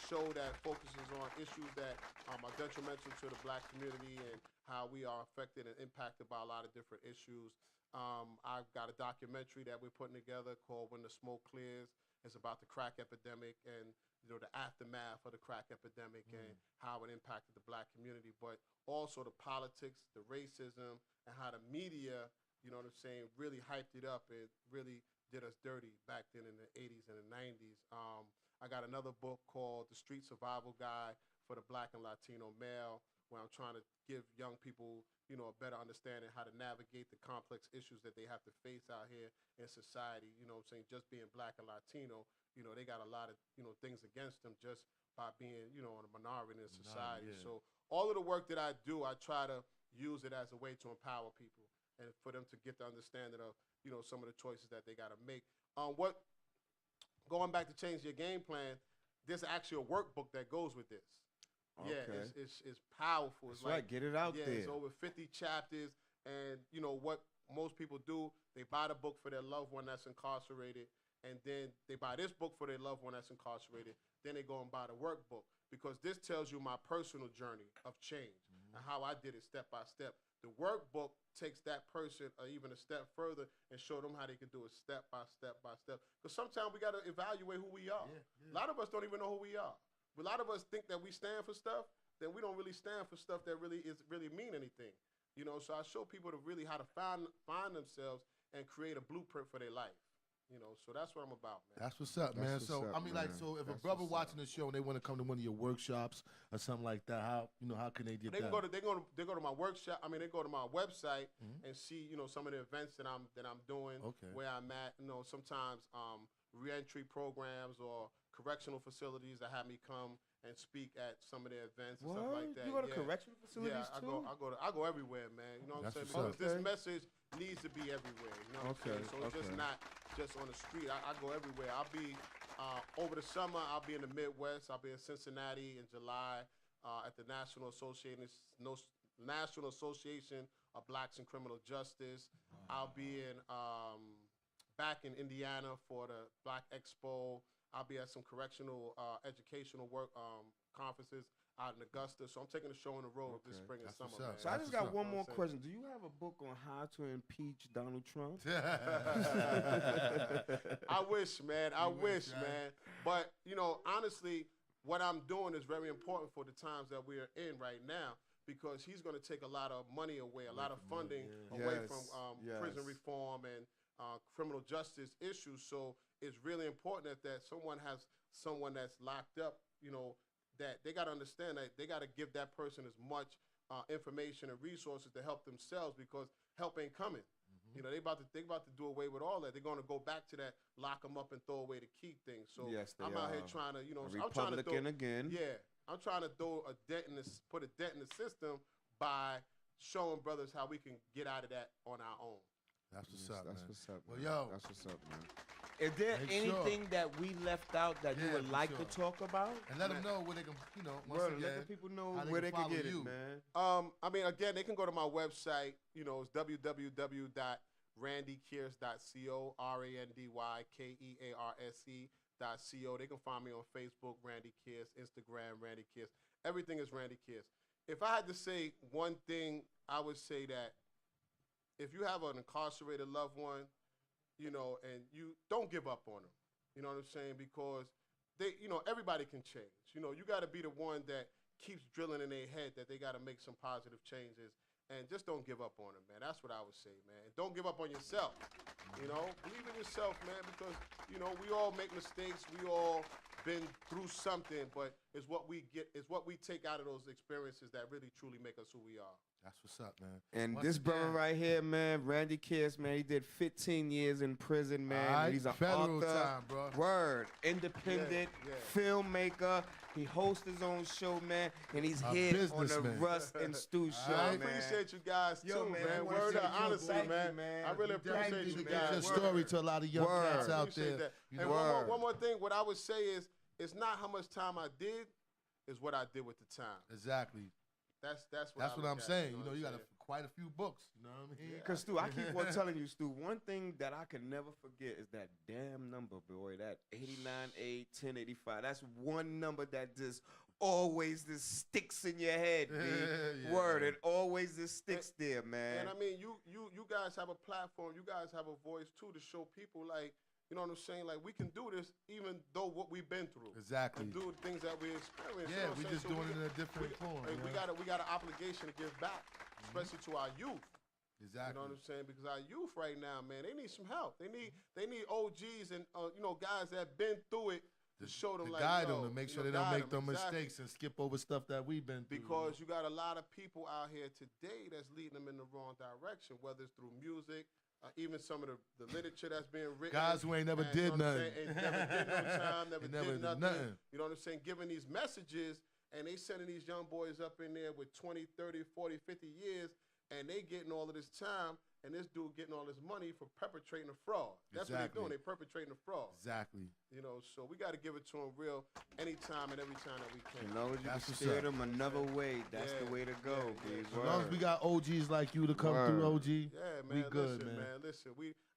S9: show that focuses on issues that are detrimental to the black community and how we are affected and impacted by a lot of different issues. I've got a documentary that we're putting together called When the Smoke Clears. It's about the crack epidemic and the aftermath of the crack epidemic and how it impacted the black community, but also the politics, the racism, and how the media, really hyped it up and really did us dirty back then in the 80s and the 90s. I got another book called The Street Survival Guide for the Black and Latino Male, where I'm trying to give young people, a better understanding how to navigate the complex issues that they have to face out here in society. Just being black and Latino, they got a lot of, things against them just by being, a minority in society. So all of the work that I do, I try to use it as a way to empower people and for them to get the understanding of, some of the choices that they got to make. Going back to Change Your Game Plan, there's actually a workbook that goes with this.
S3: Okay.
S9: Yeah, it's powerful. It's
S3: That's right. Get it out there.
S9: It's over 50 chapters, and what most people do, they buy the book for their loved one that's incarcerated, and then they buy this book for their loved one that's incarcerated. Then they go and buy the workbook, because this tells you my personal journey of change and how I did it step by step. The workbook takes that person even a step further and show them how they can do it step by step by step. Because sometimes we got to evaluate who we are. A lot of us don't even know who we are. A lot of us think that we stand for stuff, then we don't really stand for stuff that really mean anything. So I show people how to really find themselves and create a blueprint for their life. You know, so that's what I'm about, man.
S2: That's what's up, man.
S3: what's
S2: So
S3: up,
S2: I mean, like,
S3: man.
S2: so if a
S3: That's
S2: brother
S3: what's
S2: watching the show and they want to come to one of your workshops or something like that, how can they get
S9: They
S2: that?
S9: can go to my workshop. I mean, they go to my website
S2: Mhm.
S9: and see, some of the events that I'm doing,
S2: Okay.
S9: where I'm at. Sometimes reentry programs or correctional facilities that have me come and speak at some of their events and stuff like that.
S3: You go to
S9: yeah.
S3: correctional facilities
S9: Yeah,
S3: too?
S9: I go everywhere, man. You know what I'm
S2: That's
S9: saying?
S2: what's
S9: Because
S3: up.
S9: this message needs to be everywhere. You know what I'm saying? So it's just not just on the street. I go everywhere. I'll be over the summer. I'll be in the Midwest. I'll be in Cincinnati in July at the National Association of Blacks in Criminal Justice. I'll be in back in Indiana for the Black Expo. I'll be at some correctional educational work conferences out in Augusta. So I'm taking the show on the road this spring and
S2: That's
S9: summer,
S2: what's
S9: man.
S2: up.
S3: So I just
S2: That's
S3: got
S2: what's
S3: one more question. Do you have a book on how to impeach Donald Trump?
S9: I wish, man. I wish,
S2: right?
S9: man. But, honestly, what I'm doing is very important for the times that we're in right now, because he's going to take a lot of money away, a lot of funding away
S3: Yes,
S9: from
S3: yes.
S9: prison reform and criminal justice issues. So it's really important that someone has someone that's locked up, that they got to understand that they got to give that person as much information and resources to help themselves, because help ain't coming. They about to do away with all that. They're going to go back to that lock them up and throw away the key thing. So
S3: Yes, they
S9: I'm out here
S3: are.
S9: trying to,
S3: A
S9: I'm trying to
S3: Republican again.
S9: Yeah, I'm trying to put a dent in the system by showing brothers how we can get out of that on our own.
S2: That's what's up,
S3: That's
S2: man.
S3: what's up,
S2: Well,
S3: man.
S2: yo.
S3: That's what's up, man. Is there
S2: Make
S3: anything that we left out that you
S2: Yeah,
S3: would
S2: for
S3: like
S2: sure.
S3: to talk about?
S2: And let them know where they can, once
S3: Word,
S2: again,
S3: let the people know
S2: how
S3: where they can
S2: follow
S3: get
S2: you.
S3: it, man.
S9: I mean, again, they can go to my website. It's www.randykearse.co, RandyKearse.co. They can find me on Facebook, Randy Kearse, Instagram, Randy Kearse. Everything is Randy Kearse. If I had to say one thing, I would say that if you have an incarcerated loved one, and you don't give up on them. You know what I'm saying? Because everybody can change. You got to be the one that keeps drilling in their head that they got to make some positive changes, and just don't give up on them, man. That's what I would say, man. And don't give up on yourself. Believe in yourself, man, because we all make mistakes. We all been through something, but it's what we take out of those experiences that really truly make us who we are.
S2: That's what's up, man.
S3: And
S2: Once
S3: this brother
S2: again,
S3: right here, man, Randy Kearse, man, he did 15 years in prison, man.
S2: all right,
S3: He's a
S2: federal
S3: author,
S2: time, bro.
S3: word, independent
S9: Yeah.
S3: filmmaker. He hosts his own show, man, and he's
S2: A
S3: here on the
S2: businessman.
S3: Russ and Stu show,
S9: I
S3: man.
S9: appreciate you guys
S3: Yo,
S9: too,
S3: man,
S9: man.
S3: I
S9: Word
S3: appreciate
S9: up,
S3: you,
S9: honestly,
S3: thank you,
S9: man.
S3: man.
S9: I really
S3: Thank
S9: appreciate
S3: you,
S9: you
S2: to
S3: man.
S2: get your
S9: guys.
S2: story to a lot of young
S3: Word.
S2: cats out
S9: Appreciate
S2: there.
S9: that.
S2: You
S9: And
S2: know,
S9: one more thing, what I would say is, it's not how much time I did, it's what I did with the time.
S2: exactly.
S9: That's what
S2: That's
S9: I
S2: what
S9: look
S2: I'm
S9: at,
S2: saying.
S9: what
S2: You got
S9: I'm
S2: quite a few books. You know what I mean?
S3: Because, Stu, I keep on telling you, Stu, one thing that I can never forget is that damn number, boy, that 89A1085. That's one number that just always just sticks in your head, B.
S2: Yeah.
S3: Word, it always just sticks there, man.
S9: And I mean, you guys have a platform. You guys have a voice too to show people, like, you know what I'm saying? Like, we can do this even though what we've been through.
S2: Exactly.
S9: And do the things that we experienced.
S2: Yeah,
S9: you know what
S2: we
S9: I'm
S2: just
S9: saying?
S2: doing it in a different form.
S9: And
S2: you know?
S9: we got an obligation to give back, especially to our youth.
S2: Exactly.
S9: You know what I'm saying? Because our youth right now, man, they need some help. They need OGs and guys that been through it to show them,
S2: to
S9: like,
S2: guide
S9: yo,
S2: them, to make
S9: you
S2: sure
S9: know,
S2: they don't
S9: guide
S2: make them
S9: exactly.
S2: mistakes and skip over stuff that we've been through.
S9: Because you got a lot of people out here today that's leading them in the wrong direction, whether it's through music, even some of the literature that's being written.
S2: Guys who ain't never
S9: and,
S2: did
S9: you know what I'm
S2: nothing.
S9: saying, and never did no time, never
S2: They never
S9: did
S2: did
S9: nothing.
S2: nothing.
S9: You know what I'm saying? Giving these messages, and they sending these young boys up in there with 20, 30, 40, 50 years, and they getting all of this time, and this dude getting all this money for perpetrating a fraud. That's what
S2: Exactly.
S9: they're doing. They're perpetrating a fraud.
S2: Exactly.
S9: So we got to give it to them real anytime and every time that we can.
S3: As long as you
S2: That's
S3: can
S2: what's
S3: steer
S2: up.
S3: them another way, that's the
S9: Yeah,
S3: way to go,
S9: yeah,
S3: B.
S9: yeah.
S2: As long as we got OGs like you to come
S3: Word.
S2: through, OG,
S9: Yeah, man.
S2: we good,
S9: listen,
S2: man.
S9: Listen,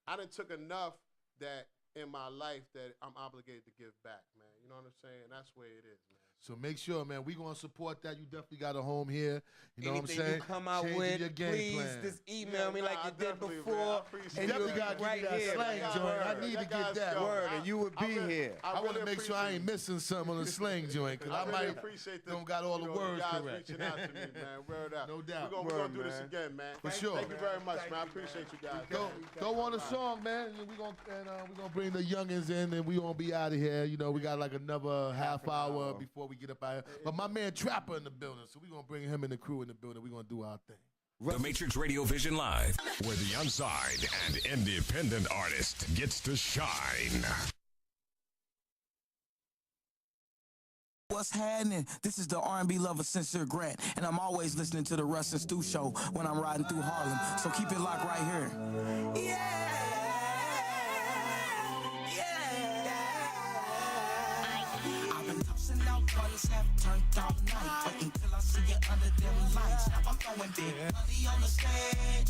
S9: I done took enough that in my life that I'm obligated to give back, man. You know what I'm saying? That's the way it is, man.
S2: So make sure, man, we gonna support that. You definitely got a home here. You know
S3: Anything
S2: what I'm saying?
S3: you come out
S2: Changing
S3: with,
S2: your game
S3: please
S2: plan.
S3: just email me like
S9: I
S3: you did
S9: definitely, man. I
S3: before.
S9: appreciate
S3: And
S9: it.
S3: you'll
S2: Definitely
S3: be
S2: gotta give
S3: right
S2: you that
S3: here.
S2: slang
S3: man.
S2: joint. I
S3: Word.
S2: need to
S9: That
S2: get
S9: guy's
S2: that.
S9: dope.
S3: Word, and you would be here.
S2: I want to
S9: really
S2: make sure I ain't missing something on the slang joint, because I
S9: really
S2: might
S9: appreciate the,
S2: don't got all the words
S9: guys
S2: correct.
S9: reaching out to me, man. Word up.
S2: No doubt.
S9: We're gonna do this
S3: man.
S9: again, man.
S2: For sure.
S9: Thank you very much, man. I appreciate you guys.
S2: Go on the song, man. And we gonna bring the youngins in, and we gonna be out of here. You know, we got like another half hour before we get up out here. But my man Trapper in the building, so we gonna bring him and the crew in the building. We gonna do our thing.
S6: The Matrix Radio Vision Live, where the unsigned and independent artist gets to shine.
S10: What's happening? This is the R&B lover Sincere Grant, and I'm always listening to the Russ and Stu show when I'm riding through Harlem. So keep it locked right here. I've been tossing out buttons, have turned all night, waiting till I see you under them lights. Now I'm throwing big money on the stage,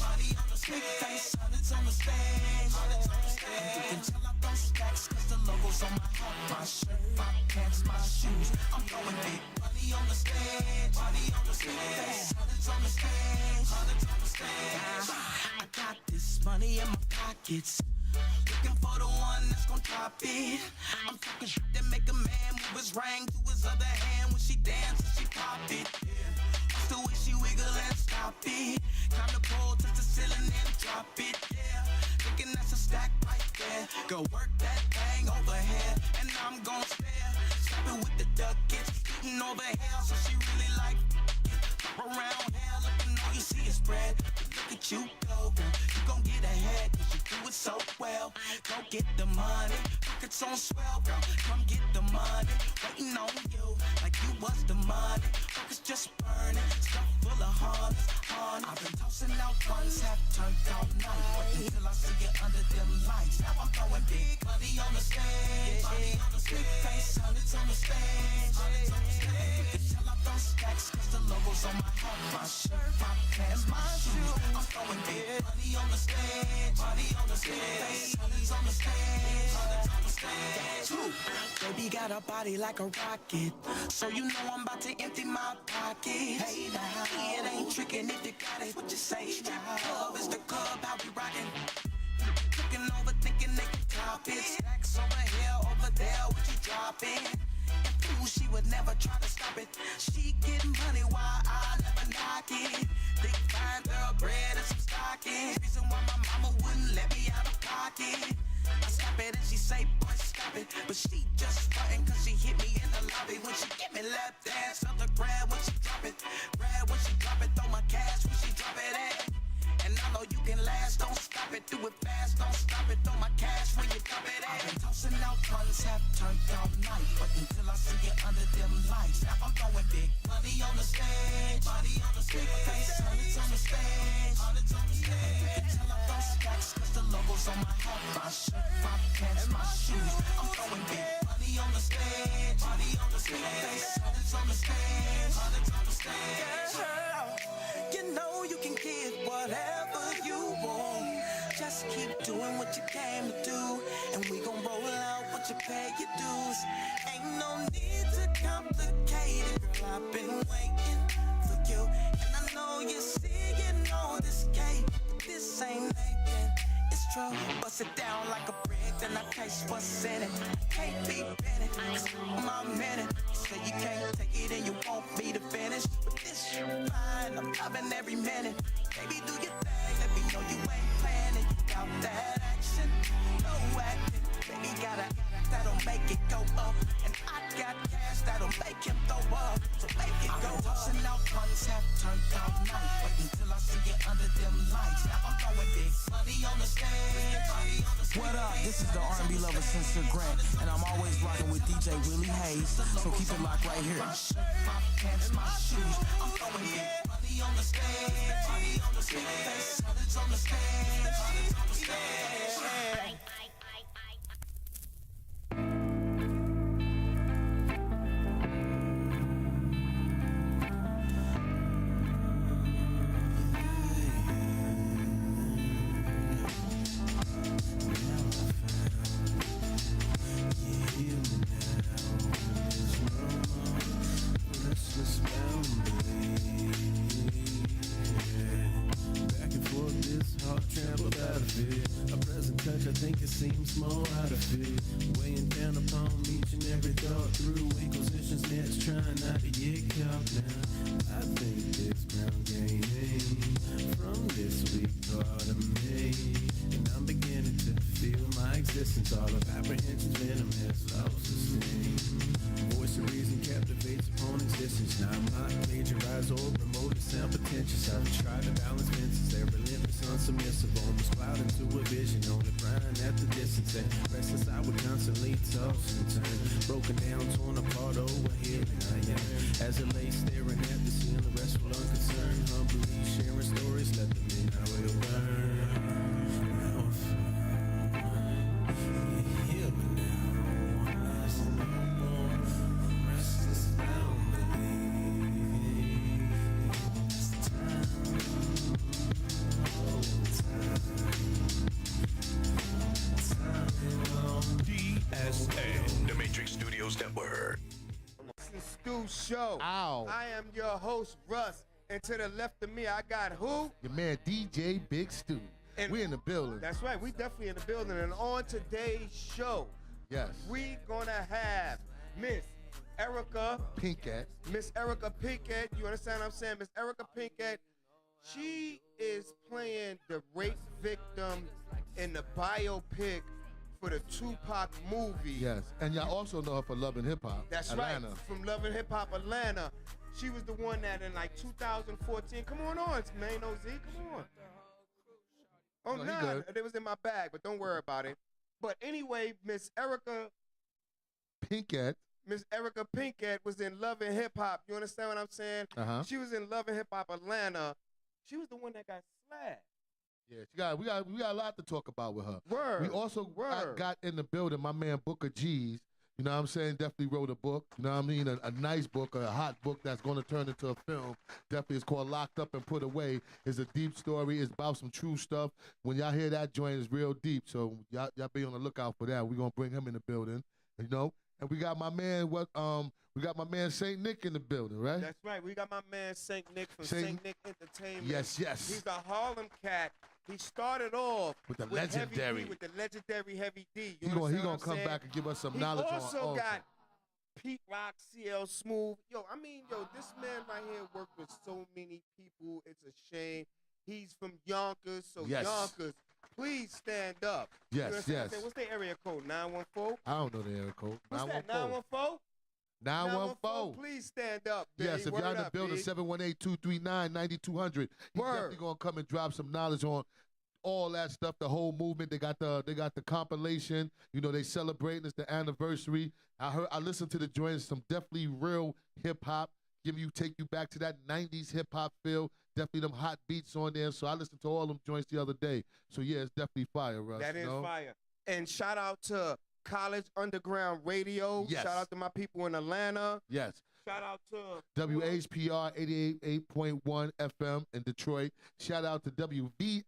S10: big face, hundreds on the stage. And you can tell I throw stacks, cause the logo's on my hat, my shirt, my pants, my shoes. I'm throwing big money on the stage, big face, hundreds on the stage. I got this money in my pockets, looking for the one that's gon' drop it. I'm talking shit that make a man move his ring to his other hand when she dances, she pop it. That's the way she wiggle and stop it. Climb the pole, touch the ceiling and drop it. Yeah, thinking that's a stack right there. Go work that thing overhead, and I'm gon' stare. Stop it with the ducats, eating over here, so she really like pop around here, looking all you see is bread. Look at you go, girl, you gon' get ahead, cause you do it so well. Go get the money, pockets on swell, girl, come get the money. Waiting on you, like you was the money. Pockets just burning, stuff full of honey. I've been tossing out ones, have turned all night, waiting till I see you under them lights. Now I'm throwing big money on the stage, big face, hundreds on the stage. You can tell I throw stacks, cause the logo's on my hat, my shirt, my pants, my shoes. I'm throwing big money on the stage, big face, hundreds on the stage. Baby got a body like a rocket, so you know I'm about to empty my pockets. Hey now, it ain't tricking if you got it. What you say? Strip club is the club, how we rockin'. Looking over, thinking they can top it. Stacks over here, over there, what you dropping? And ooh, she would never try to stop it. She getting money while I never knock it. Big fine thoroughbred and some stockings. Reason why my mama wouldn't let me out of pocket. I stop it and she say, boy, stop it. But she just frontin' cause she hit me in the lobby. When she give me lap dance, other grab when she drop it. Grab when she drop it, throw my cash when she drop it at. And I know you can last, don't stop it. Do it fast, don't stop it. Throw my cash when you drop it at. I've been tossing out ones, have turned all night, but until I see you under them lights. Now I'm throwing big money on the stage, big face, hundreds on the stage. You can tell I throw stacks, cause the logo's on my hat, my shirt, my pants, my shoes. I'm throwing big money on the stage, big face, hundreds on the stage. Girl, you know you can get whatever you want. Just keep doing what you came to do, and we gon' roll out what you pay your dues. Ain't no need to complicate it, girl, I've been waiting for you. And I know you see, you know this game, but this ain't making. It's true, bust it down like a brick, then I taste what's in it. Can't be bending, cause my minute. You say you can't take it and you want me to finish, but this shit fine, I'm loving every minute. Baby, do your thing, let me know you ain't playing it. You got that action, no acting. Baby, got a that'll make it go up, and I got cash that'll make him throw up. So make it go up. Tossing out ones, have turned all night, waiting till I see you under them lights. Now I'm throwing big money on the stage. What up? This is the R&B lover Sincere Grant, and I'm always rocking with DJ Willie Hayes. So keep it locked right here. My shirt, my pants, my shoes. I'm throwing big money on the stage, big face, hundreds on the stage.
S8: fit. Weighing down upon each and every thought through inquisitions next, trying not to get caught now. I think this ground gaining from this weak part of me, and I'm beginning to feel my existence. All of apprehension's venom has lost the sting. Voice of reason captivates upon existence. Now I'm not plagiarized or remotely sound pretentious. I've tried to balance fences. They're relentless, unsubmissive, almost cloud into a vision. Only crying at the distance. And restless, I would constantly toss and turn. Broken down, torn apart, over here and I am. As it lay staring at the ceiling, restful, unconcerned, humbly sharing stories. Let the midnight oil burn. Now I feel heal me now. Last no more. I'm restless, lonely. It's time.
S6: DSN, the Matrix Studios Network.
S3: Stu Show.
S2: Ow.
S3: I am your host, Russ. And to the left of me, I got who?
S2: Your man DJ Big Stu.
S3: And
S2: we in the building.
S3: That's right. We definitely in the building. And on today's show,
S2: Yes.
S3: we gonna have Miss Erica
S2: Pinkett.
S3: Miss Erica Pinkett. You understand what I'm saying? Miss Erica Pinkett. She is playing the rape victim in the biopic for the TUPAC movie.
S2: Yes. And y'all also know her for Love and Hip Hop.
S3: That's
S2: Atlanta.
S3: right. From Love and Hip Hop Atlanta. She was the one that in like 2014. Come on, man, OZ. Come on. Oh,
S2: No, he
S3: nah,
S2: good.
S3: it was in my bag, but don't worry about it. But anyway, Miss Erica Pinkett was in Love and Hip Hop. You understand what I'm saying?
S2: Uh-huh.
S3: She was in Love and Hip Hop Atlanta. She was the one that got slapped.
S2: Yeah, we got a lot to talk about with her.
S3: Word.
S2: We also got in the building my man Booker G's. You know what I'm saying? Definitely wrote a book. You know what I mean? A nice book, a hot book that's going to turn into a film. Definitely, it's called Locked Up and Put Away. It's a deep story. It's about some true stuff. When y'all hear that joint, it's real deep. So y'all be on the lookout for that. We're gonna bring him in the building. You know. And we got my man Saint Nick in the building, right?
S3: That's right. We got my man Saint Nick from Saint Nick Entertainment.
S2: Yes.
S3: He's a Harlem cat. He started off
S2: with the legendary,
S3: Heavy D.
S2: He gonna come back and give us some knowledge on.
S3: He also got Pete Rock, CL Smooth. This man right here worked with so many people. It's a shame. He's from Yonkers, so
S2: yes.
S3: Yonkers, please stand up.
S2: Yes.
S3: What's their area code? 914?
S2: I don't know the area code.
S3: What's that? 914?
S2: 914.
S3: Please stand up. Baby.
S2: Yes, if y'all in the building, 718-239-9200. He's definitely gonna come and drop some knowledge on all that stuff, the whole movement. They got the compilation. You know, they celebrating. It's the anniversary. I listened to the joints, some definitely real hip hop. Take you back to that 90s hip hop feel. Definitely them hot beats on there. So I listened to all them joints the other day. So yeah, it's definitely fire, Russ.
S3: That is fire. And shout out to College Underground Radio.
S2: Yes.
S3: Shout out to my people in Atlanta.
S2: Yes.
S3: Shout out to
S2: WHPR 88.1 FM in Detroit. Shout out to WVIE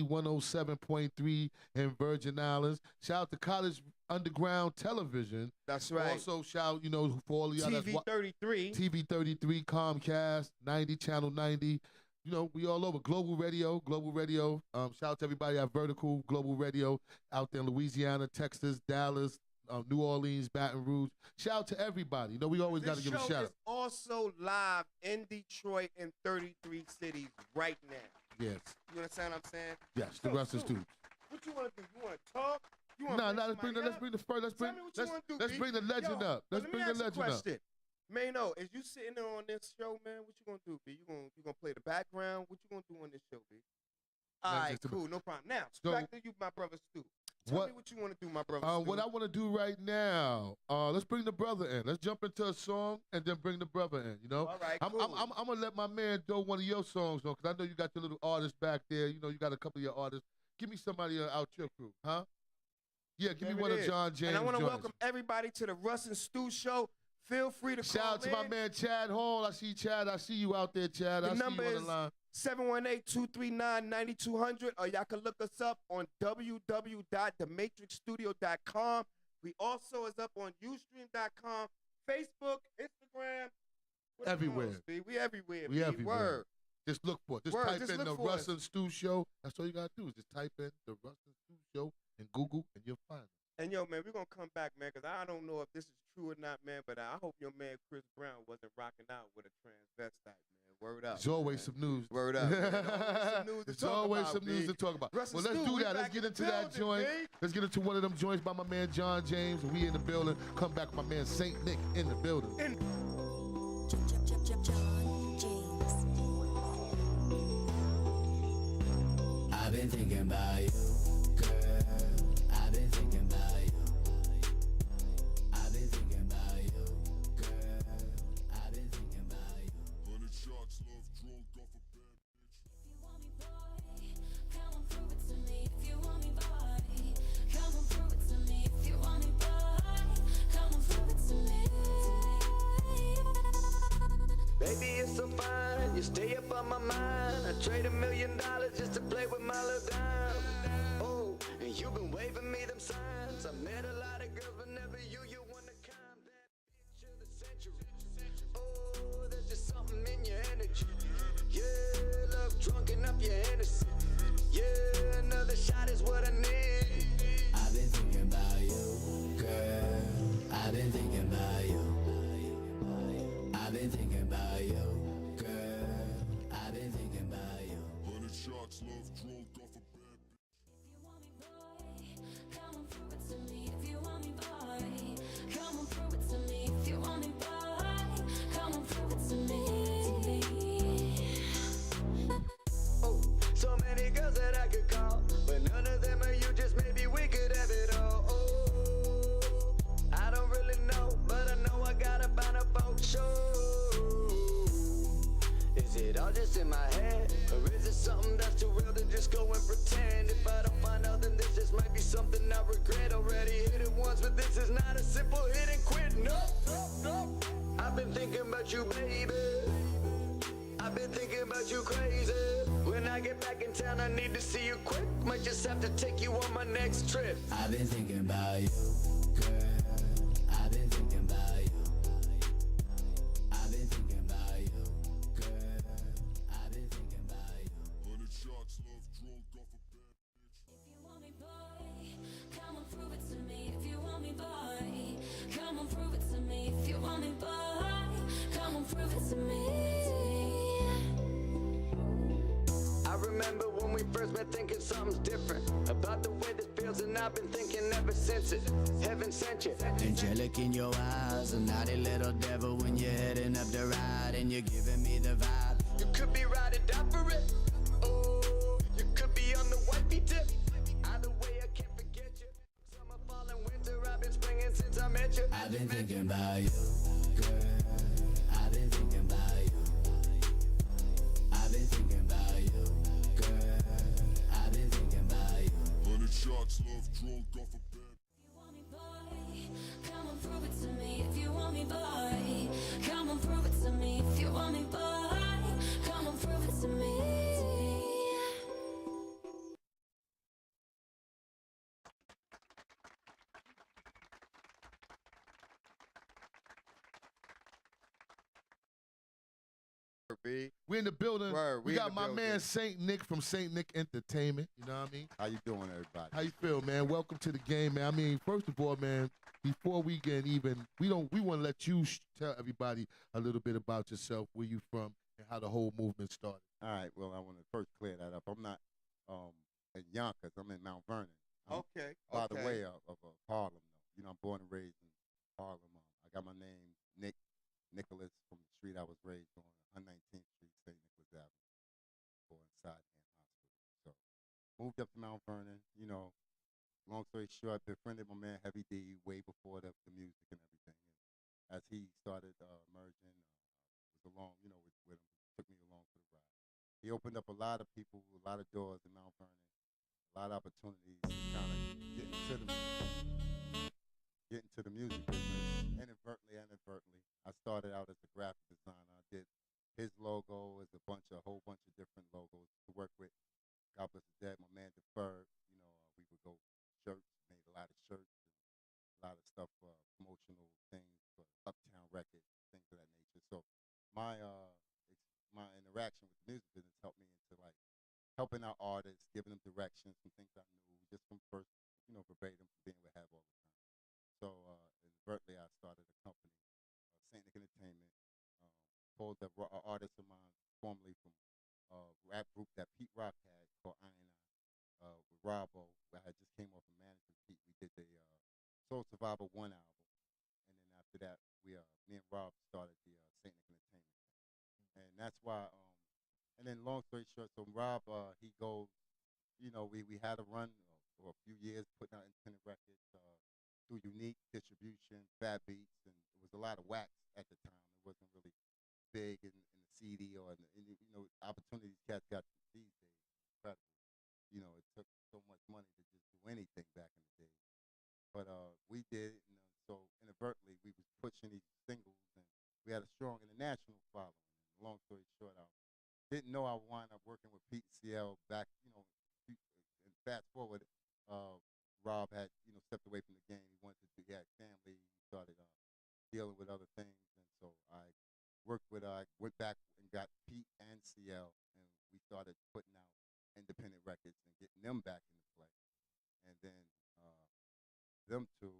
S2: 107.3 in Virgin Islands. Shout out to College Underground Television.
S3: That's right.
S2: Also shout, for all the others.
S3: TV33.
S2: TV33, Comcast, 90, Channel 90. We all over. Global Radio. Shout out to everybody at Vertical Global Radio out there in Louisiana, Texas, Dallas, New Orleans, Baton Rouge. Shout out to everybody. We always got to give a shout out.
S3: This show is also live in Detroit and 33 cities right now.
S2: Yes.
S3: You understand what I'm saying?
S2: Yes, the rest is too.
S3: What you want to do? You want to talk?
S2: Let's bring the legend up. Let's bring the legend up.
S3: Mano, as you sitting there on this show, man, what you gonna do, B? You gonna play the background? What you gonna do on this show, B? All right, cool, no problem. Now, back to you, my brother Stu. Tell me what you want to do, my brother Stu.
S2: What I want to do right now, let's bring the brother in. Let's jump into a song and then bring the brother in,
S3: All right,
S2: cool. I'm going to let my man do one of your songs, though, because I know you got your little artists back there. You got a couple of your artists. Give me somebody out your crew, huh? Yeah, give me one of John James.
S3: And I want to welcome everybody to the Russ and Stu Show. Feel free to
S2: shout out to my man Chad Hall. I see Chad. I see you out there, Chad. I see you on the line.
S3: 718-239-9200, or y'all can look us up on www.thematrixstudio.com. We also is up on Ustream.com, Facebook, Instagram.
S2: Everywhere.
S3: We everywhere.
S2: We everywhere.
S3: Word.
S2: Just look for it. Just type in the Russ and Stu Show. That's all you got to do is just type in the Russ and Stu Show in Google, and you'll find it.
S3: And yo, man, we're gonna come back, man, because I don't know if this is true or not, man, but I hope your man Chris Brown wasn't rocking out with a transvestite, man. Word up.
S2: There's always
S3: man.
S2: some news.
S3: Word up. Man.
S2: There's always some news to talk about.
S3: Russ
S2: Well, let's
S3: Stew,
S2: do
S3: we
S2: that. Let's
S3: back
S2: get
S3: in
S2: into
S3: the
S2: that
S3: building,
S2: joint.
S3: B.
S2: Let's get into one of them joints by my man John James. We in the building. Come back with my man Saint Nick in the building.
S8: I've been thinking about you, girl. I've been thinking about you. I've been thinking about you, girl. I've been thinking about you.
S6: 100 shots, love drunk off a bad bitch.
S8: Come on, prove it to me if you want me, boy. Come on, prove it to me if you want me, boy. Come on, prove it to me.
S10: Baby, it's so fine, you stay up on my mind. I trade $1 million just to play with my little dime. Oh, and you've been waving me them signs. I met a lot of girls, but never you one of kind. That bitch of the century. Oh, there's just something in your energy. Yeah, love drunken up your Hennessy. Yeah, another shot is what I need.
S8: I've been thinking about you, girl. I've been thinking about you. I've been thinking about you, girl. I've been thinking about you.
S6: 100 shots, love drunk off a bad bitch.
S8: Come on, prove it to me if you want me, boy. Come on, prove it to me if you want me, boy. Come on, prove it to me.
S10: Oh, so many girls that I could call, but none of them are you, just maybe we could have it all. Oh, I don't really know, but I know I gotta find a boat show. Is it all just in my head, or is it something that's too real to just go and pretend? If I don't find out, then this just might be something I regret. Already hit it once, but this is not a simple hit and quit. No. I've been thinking about you, baby. I've been thinking about you crazy. When I get back in town, I need to see you quick. Might just have to take you on my next trip.
S8: I've been thinking about you, girl. I've been thinking about you. I've been thinking about you, girl. I've been thinking about you.
S6: 100 shots, love drunk off a bad bitch.
S8: If you want me, boy, come on, prove it to me. If you want me, boy, come on, prove it to me. If you want me, boy, come on, prove it to me.
S10: I remember when we first met thinking something's different about the way this feels, and I've been thinking ever since it. Heaven sent you.
S8: Angelic in your eyes, a naughty little devil when you're heading up the ride and you're giving me the vibe.
S10: You could be riding down for it. Oh, you could be on the wifey tip. Either way, I can't forget you. Summer, fall, and winter, I've been springing since I met you.
S8: I've been thinking about you, girl. I've been thinking about you. I've been thinking about you, girl. I've been thinking about you.
S6: 100 shots, love drunk off a bad
S8: If you want me, boy, come on, prove it to me. If you want me, boy, come on, prove it to me. If you want me, boy, come on, prove it to me.
S2: We in the building.
S3: Word,
S2: we
S3: we in
S2: got
S3: the
S2: my
S3: building.
S2: man Saint Nick from Saint Nick Entertainment. You know what I mean?
S11: How you doing, everybody?
S2: How you feel, man? Welcome to the game, man. I mean, first of all, man, before we get even, we want to let you tell everybody a little bit about yourself, where you from, and how the whole movement started.
S11: All right. Well, I want to first clear that up. I'm not in Yonkers. I'm in Mount Vernon. I'm
S3: Okay.
S11: by the way of Harlem, though. You know, I'm born and raised in Harlem. I got my name Nicholas from the street I was raised on, 119th Street, St. Nicholas Avenue, or inside Ant Hospital. So moved up to Mount Vernon. You know, long story short, befriended my man Heavy D way before the music and everything. And as he started merging, was along, you know, with him, took me along for the ride. He opened up a lot of people, a lot of doors in Mount Vernon, a lot of opportunities to kind of get into the music business, inadvertently. I started out as a graphic designer. I did his logo, as a whole bunch of different logos to work with. God bless the dead, my man Deferred. You know, we would go shirts, made a lot of shirts, and a lot of stuff, promotional things for Uptown Records, things of that nature. So my interaction with the music business helped me into like helping out artists, giving them directions, some things I knew just from verbatim being with Have all the time. So inadvertently, I started a company, Saint Nick Entertainment. Pulled an artist of mine, formerly from rap group that Pete Rock had called Iron with Robbo. I had just came off of management Pete. We did the Soul Survivor 1 album. And then after that, me and Rob started the Saint Nick Entertainment thing. And that's why, and then long story short, so Rob, he goes, we had a run for a few years putting out independent records through Unique Distribution, Fat Beats, and it was a lot of wax at the time. It wasn't really big in the CD or opportunities cats got these days. Incredible. It took so much money to just do anything back in the days. But we did it, and so inadvertently we was pushing these singles, and we had a strong international following. And long story short, I didn't know I wound up working with Pete CL back, and fast forward, Rob had, stepped away from the game. He had family. He started dealing with other things, and so I went back and got Pete and CL, and we started putting out independent records and getting them back into play. And then them two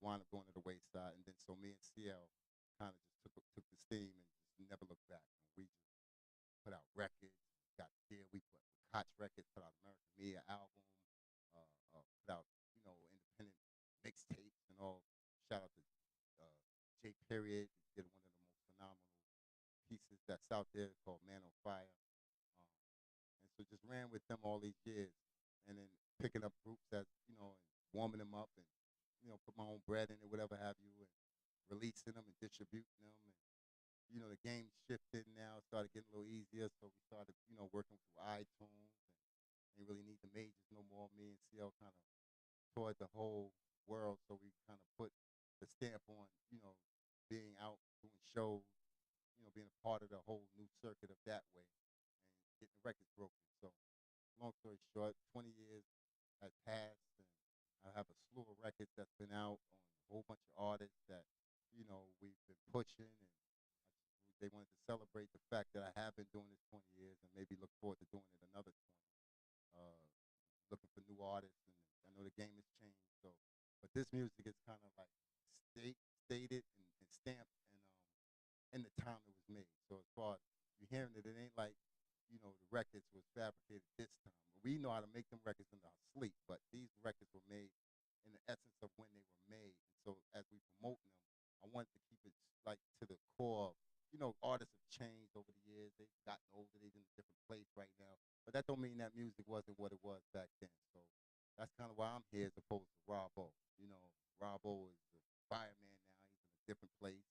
S11: wound up going to the wayside, and then so me and CL kind of just took the steam and just never looked back. And we just put out records, got there. We put Koch Records, put out American Mia album, put out independent mixtapes and all. Shout out to J. Period, did one of the most phenomenal pieces that's out there called Man on Fire. And so just ran with them all these years, and then picking up groups that, and warming them up, and, put my own bread in it, whatever have you, and releasing them and distributing them. And, the game shifted now, started getting a little easier, so we started, working through iTunes, and didn't really need the majors no more. Me and CL kind of toured the whole world, so we kind of put the stamp on, being out, doing shows, being a part of the whole new circuit of that way, and getting the records broken. So, long story short, 20 years has passed, and I have a slew of records that's been out on a whole bunch of artists that, we've been pushing, and they wanted to celebrate the fact that I have been doing this 20 years, and maybe look forward to doing it another 20. Looking for new artists, and I know the game has changed. So, but this music is kind of like stated and stamped, and in the time it was made. So as far as you're hearing it, it ain't like, the records was fabricated this time. We know how to make them records in our sleep, but these records were made in the essence of when they were made. And so as we promote them, I wanted to keep it like to the core of, artists have changed over the years. They've gotten older. They're in a different place right now. But that don't mean that music wasn't what it was back then. So that's kind of why I'm here as opposed to Robbo. Robbo is a fireman now. He's in a different place.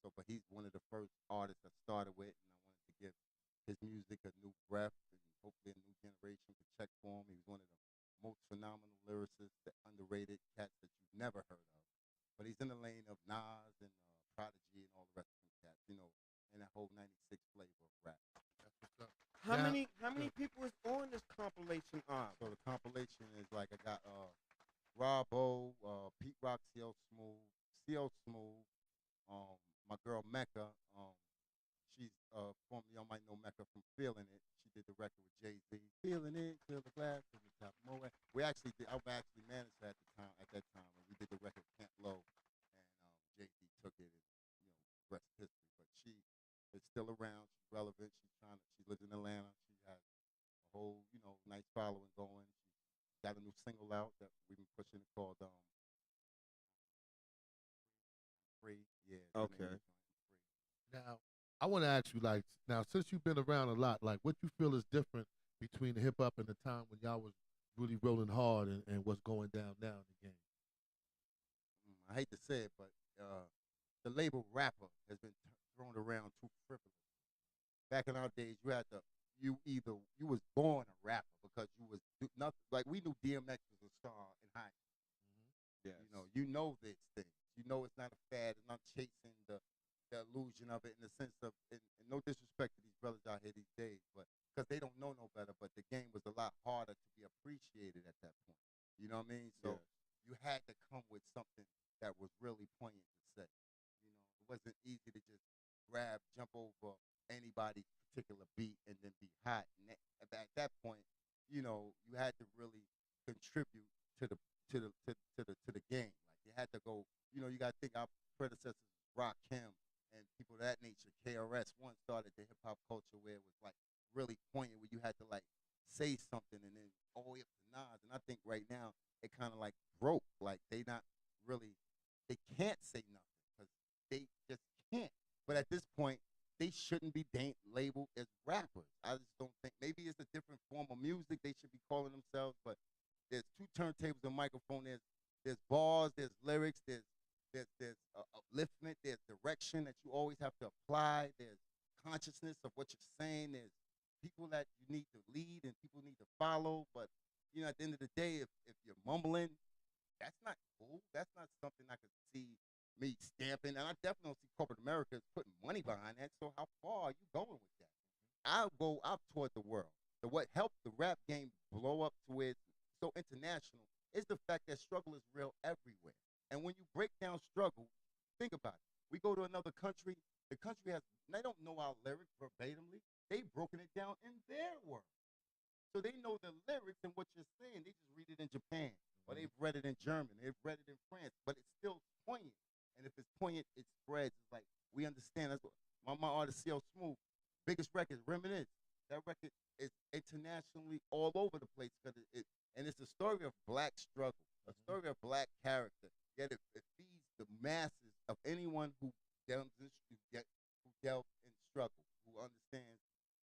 S11: But he's one of the first artists I started with, and I wanted to give his music a new breath, and hopefully a new generation could check for him. He was one of the most phenomenal lyricists, the underrated cats that you've never heard of. But he's in the lane of Nas and Prodigy and all the rest of them cats, and that whole 96 flavor of rap.
S2: That's what's up.
S3: How many people is on this compilation album?
S11: So the compilation is like I got Robbo, Pete Rock, CL Smooth, my girl Mecca, she's formerly, y'all might know Mecca from Feeling It. She did the record with Jay-Z, Feeling It, Feel the Glass, from the top of Moet. I actually managed her at that time, and we did the record Camp Low, and Jay-Z took it, and rest history. But she is still around. She's relevant. She lives in Atlanta. She has a whole, nice following going. She's got a new single out that we've been pushing called Free. Yeah.
S3: Okay.
S2: Now, I want to ask you, since you've been around a lot, what you feel is different between the hip hop and the time when y'all was really rolling hard and what's going down now in the game?
S11: I hate to say it, but the label rapper has been thrown around too frivolous. Back in our days, you was born a rapper because you was nothing. Like we knew DMX was a star in high school.
S3: Yes.
S11: You know these things. You know it's not a fad. It's not chasing the illusion of it in the sense of, and no disrespect to these brothers out here these days, but because they don't know no better. But the game was a lot harder to be appreciated at that point. You know what I mean? So you had to come with something that was really poignant to say. It wasn't easy to just jump over anybody's particular beat and then be hot. And at that point, you had to really contribute to the game. Like they had to go. You know, you got to think our predecessors, Rakim and people of that nature. KRS One started the hip hop culture where it was like really poignant, where you had to like say something, and then all the way up to Nas. And I think right now it kind of like broke. Like they can't say nothing because they just can't. But at this point, they shouldn't be labeled as rappers. I just don't think. Maybe it's a different form of music they should be calling themselves. But there's two turntables and microphone. There's bars. There's lyrics. There's upliftment. There's direction that you always have to apply. There's consciousness of what you're saying. There's people that you need to lead and people need to follow. But you know, at the end of the day, if you're mumbling, that's not cool. That's not something I could see me stamping. And I definitely don't see corporate America putting money behind that. So how far are you going with that? I'll go out toward the world. So what helped the rap game blow up to where it's so international is the fact that struggle is real everywhere. And when you break down struggle, think about it. We go to another country. The country they don't know our lyrics verbatimly. They've broken it down in their words. So they know the lyrics and what you're saying. They just read it in Japan, or they've read it in German, they've read it in France, but it's still poignant. And if it's poignant, it spreads. It's like, we understand. That's what my artist, CL Smooth, biggest record, Reminisce. That record is internationally all over the place, and it's a story of black struggle, a story of black character. Yet it feeds the masses of anyone who delves in struggle, who understands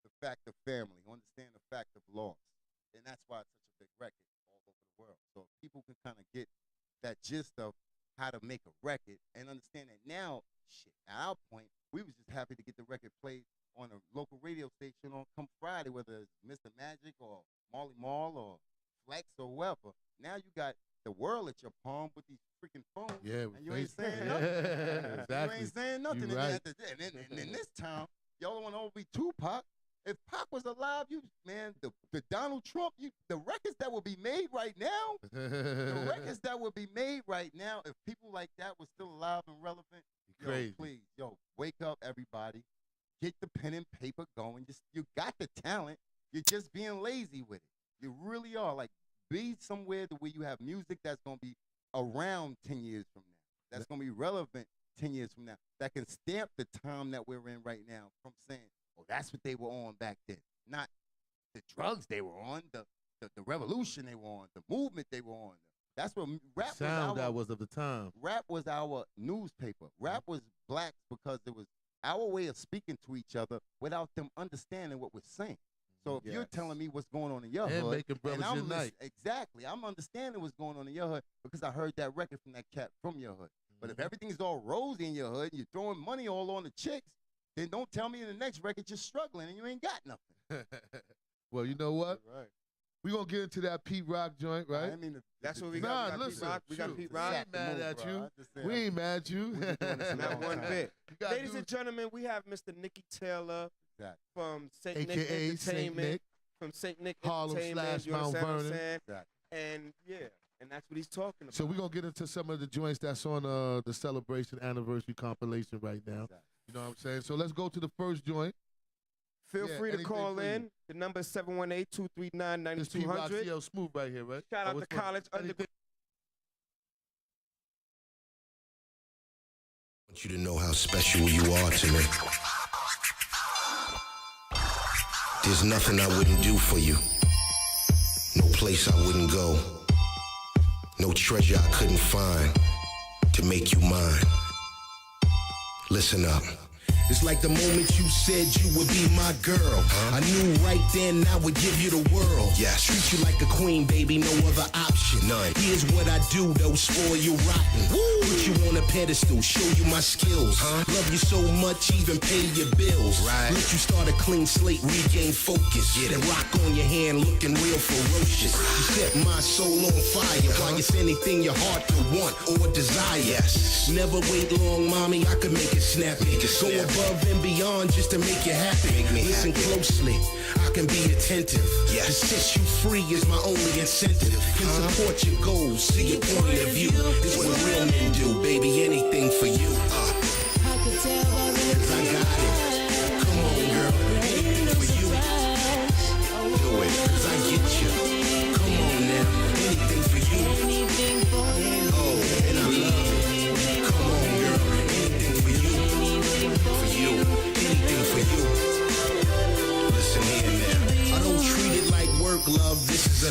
S11: the fact of family, who understands the fact of loss. And that's why it's such a big record all over the world. So if people can kind of get that gist of how to make a record and understand that now, at our point, we was just happy to get the record played on a local radio station on come Friday, whether it's Mr. Magic or Marley Marl or Flex or whoever. Now you got the world at your palm with these freaking phones.
S2: Yeah,
S11: and you ain't saying nothing.
S2: Exactly.
S11: You ain't saying nothing.
S2: You're right.
S11: And in this town, y'all don't want to be Tupac. If Pac was alive, the Donald Trump, the records that would be made right now, if people like that were still alive and relevant,
S2: crazy.
S11: Please, wake up, everybody. Get the pen and paper going. You got the talent. You're just being lazy with it. You really are. Like, be somewhere where you have music that's going to be around 10 years from now. That's going to be relevant 10 years from now. That can stamp the time that we're in right now from saying, oh, that's what they were on back then. Not the drugs they were on, the revolution they were on, the movement they were on. That's what rap was.
S2: Sound that was of the time.
S11: Rap was our newspaper. Rap was blacks because it was our way of speaking to each other without them understanding what we're saying. So if you're telling me what's going on in your hood,
S2: making brothers unite.
S11: Exactly. I'm understanding what's going on in your hood because I heard that record from that cat from your hood. But if everything's all rosy in your hood and you're throwing money all on the chicks, then don't tell me in the next record you're struggling and you ain't got nothing.
S2: Well, you know what?
S3: Right.
S2: We're going to get into that Pete Rock joint, right?
S11: I mean,
S3: that's what we got.
S2: Listen,
S3: we got Pete Rock.
S2: We ain't mad at you. We ain't mad at you.
S3: Not one bit. Ladies and gentlemen, we have Mr. Nicky Taylor from St. Nick Entertainment.
S2: Saint Nick.
S3: From St. Nick
S2: Harlem
S3: Entertainment.
S2: / Mount Vernon.
S3: And and that's what he's talking about.
S2: So we're going to get into some of the joints that's on the Celebration Anniversary compilation right now. You know what I'm saying? So let's go to the first joint.
S3: Feel free to call in. The number is 718-239-9200.
S2: This Pete Rock CL Smooth right here, right?
S3: Shout out to College Underground.
S12: I want you to know how special you are to me. There's nothing I wouldn't do for you. No place I wouldn't go. No treasure I couldn't find to make you mine. Listen up. It's like the moment you said you would be my girl. I knew right then I would give you the world. Yes. Treat you like a queen, baby, no other option. None. Here's what I do, though, spoil you rotten. Woo. Put you on a pedestal, show you my skills. Love you so much, even pay your bills. Right. Let you start a clean slate, regain focus. Then rock on your hand, looking real ferocious. You set my soul on fire. While it's anything your heart could want or desire. Yes. Never wait long, mommy, I could make it snappy. Go above and beyond just to make you happy. Listen closely, I can be attentive. To set you free is my only incentive. Can support your goals, see your point of view. This what real men do, baby, anything for you. I could tell by the 'cause I got it. Come on, girl, anything for you. Do it, 'cause I get you. Come on now,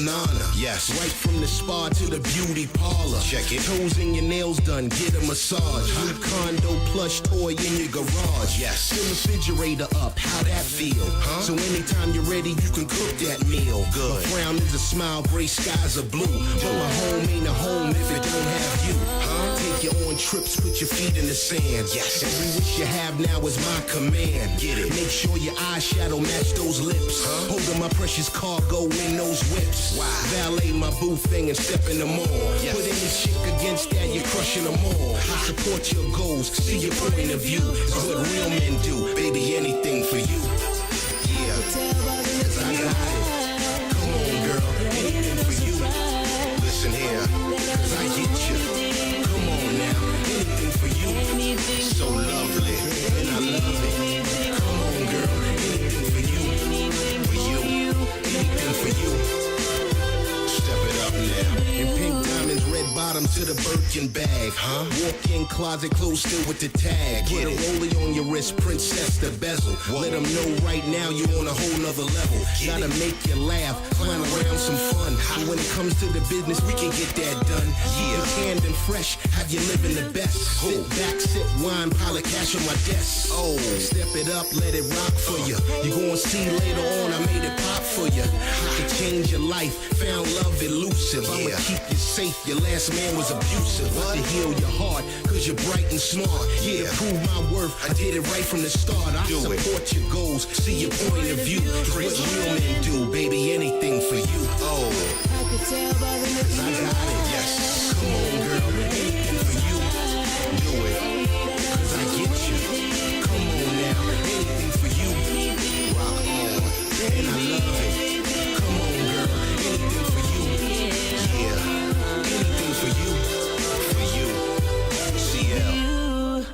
S12: banana. Yes. Right from the spa to the beauty parlor. Check it. Toes and your nails done, get a massage. New condo plush toy in your garage. Yes. Fill the refrigerator up, how that feel? So anytime you're ready, you can cook that meal. Good. A frown is a smile, gray skies are blue. But a home ain't a home if it don't have you. Take you on trips, put your feet in the sand. Yes. Every wish you have now is my command. Get it. Make sure your eyeshadow match those lips. Holding my precious cargo in those whips. Wow. Valet my boo thing and step in the mall. Yes. Put any chick against that, you're crushing them all. I support your goals, see your point of view. It's what real men do, baby, anything for you. Yeah, 'cause I got it. Come on, girl, anything for you. Listen here, 'cause I get you. Come on now, anything for you. So lovely, and I love it. Come on, girl, anything for you. For you, anything for you. Step it up now. In pink diamonds, red bottoms to the Birkin bag. Walk-in closet clothes still with the tag. Put a rollie on your wrist, princess the bezel. Let them know right now you on a whole nother level. Gotta make you laugh, clown around some fun. But when it comes to the business, we can get that done. Yeah, canned and fresh, have you living the best. Sit back, sip wine, pile of cash on my desk. Oh, step it up, let it rock for you. You gon' see later on, I made it pop for you. I can change your life, found love elusive. I'ma keep you safe, your last man was abusive. To heal your heart, 'cause you're bright and smart. Yeah, to prove my worth, I did it right from the start. I support your goals, see your point of view. It's what real men do, baby, anything for you. Oh, I could tell by the look I got it, yes. Come on, girl, anything for you. Do it, 'cause I get you. Come on now, anything for you. Rock on, and I love it. Come on, girl, anything for you. Yeah, anything for you. For you, CL.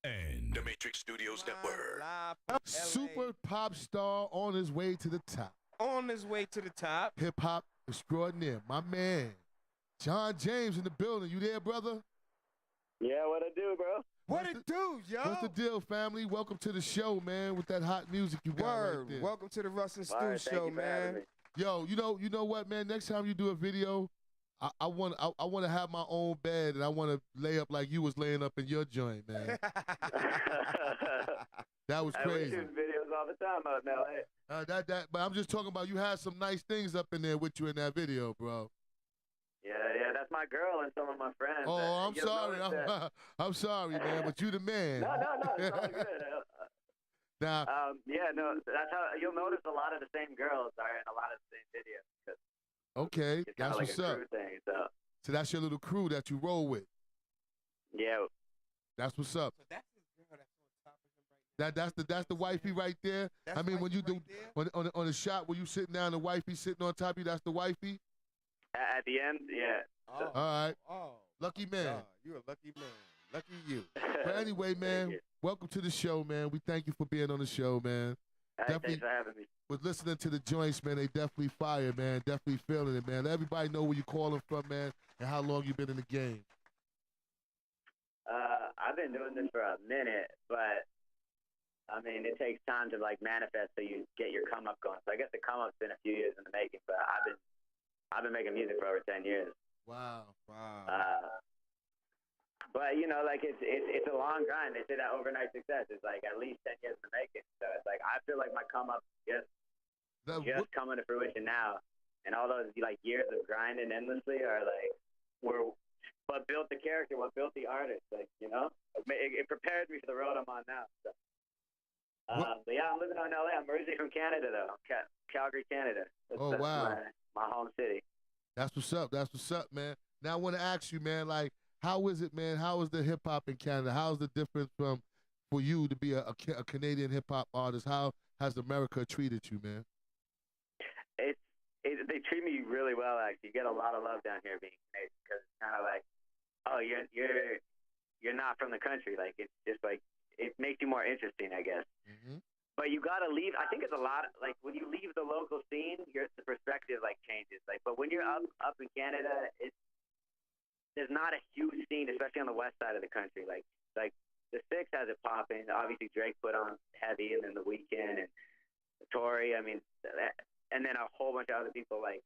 S6: And the Matrix Studios Network.
S2: Super pop star on his way to the top.
S3: On his way to the top.
S2: Hip hop extraordinaire. My man, John James in the building. You there, brother?
S13: Yeah, what it do, bro?
S3: What it do, yo?
S2: What's the deal, family? Welcome to the show, man, with that hot music you got right there.
S3: Welcome to the Russ and Stu
S13: Right, thank
S3: show,
S13: you for having
S3: man.
S13: me.
S2: Yo, you know what, man? Next time you do a video, I want to have my own bed and I want to lay up like you was laying up in your joint, man. That was
S13: Hey, we
S2: crazy.
S13: shoot videos all the time out in LA.
S2: But I'm just talking about you had some nice things up in there with you in that video, bro.
S13: Yeah, that's my girl and some of my friends.
S2: Oh, I'm
S13: You'll
S2: sorry.
S13: notice that-
S2: I'm sorry, man, but you the man.
S13: No, it's all good.
S2: Now,
S13: Yeah, no, that's how you'll notice a lot of the same girls are in a lot of the same videos. 'Cause
S2: okay,
S13: it's kind
S2: that's
S13: of like
S2: what's
S13: a
S2: up.
S13: crew thing, so
S2: So that's your little crew that you roll with.
S13: yeah.
S2: That's what's up.
S3: So that's his girl that's on top of him right now.
S2: That's the wifey right there.
S3: That's
S2: I mean, when you
S3: wifey
S2: do
S3: right there?
S2: on the shot when you sitting down, the wifey sitting on top of you. That's the wifey.
S13: At the end, yeah.
S3: Oh,
S2: All right,
S3: oh,
S2: lucky man.
S3: God, you're a lucky man. Lucky you.
S2: But anyway,
S13: Thank
S2: man,
S13: you.
S2: welcome to the show, man. We thank you for being on the show, man.
S13: Hey,
S2: Definitely.
S13: thanks for having me.
S2: Was listening to the joints, man. They definitely fire, man. Definitely feeling it, man. Let everybody know where you calling from, man, and how long you been in the game.
S13: I've been doing this for a minute, but I mean, it takes time to like manifest so you get your come up going. So I guess the come up's been a few years in the making, but I've been making music for over 10 years.
S2: Wow.
S13: But you know, like it's a long grind. They say that overnight success is like at least 10 years in the making. So it's like I feel like my come up just coming to fruition now, and all those like years of grinding endlessly are like what built the character, what built the artist. Like you know, it prepared me for the road I'm on now. So. But yeah, I'm living out in LA. I'm originally from Canada though, Calgary, Canada. That's
S2: wow.
S13: My home city.
S2: That's what's up. That's what's up, man. Now I want to ask you, man, like, how is it, man? How is the hip hop in Canada? How's the difference for you to be a Canadian hip hop artist? How has America treated you, man?
S13: They treat me really well. Actually, you get a lot of love down here being Canadian because it's kind of like, oh, you're not from the country. Like it's just like it makes you more interesting, I guess.
S2: Mm-hmm.
S13: But you gotta leave. I think it's a lot. Like when you leave the local scene, the perspective like changes. Like, but when you're up in Canada, there's not a huge scene, especially on the west side of the country. Like the 6 has it popping. Obviously, Drake put on heavy, and then The Weeknd and Tory. I mean, and then a whole bunch of other people like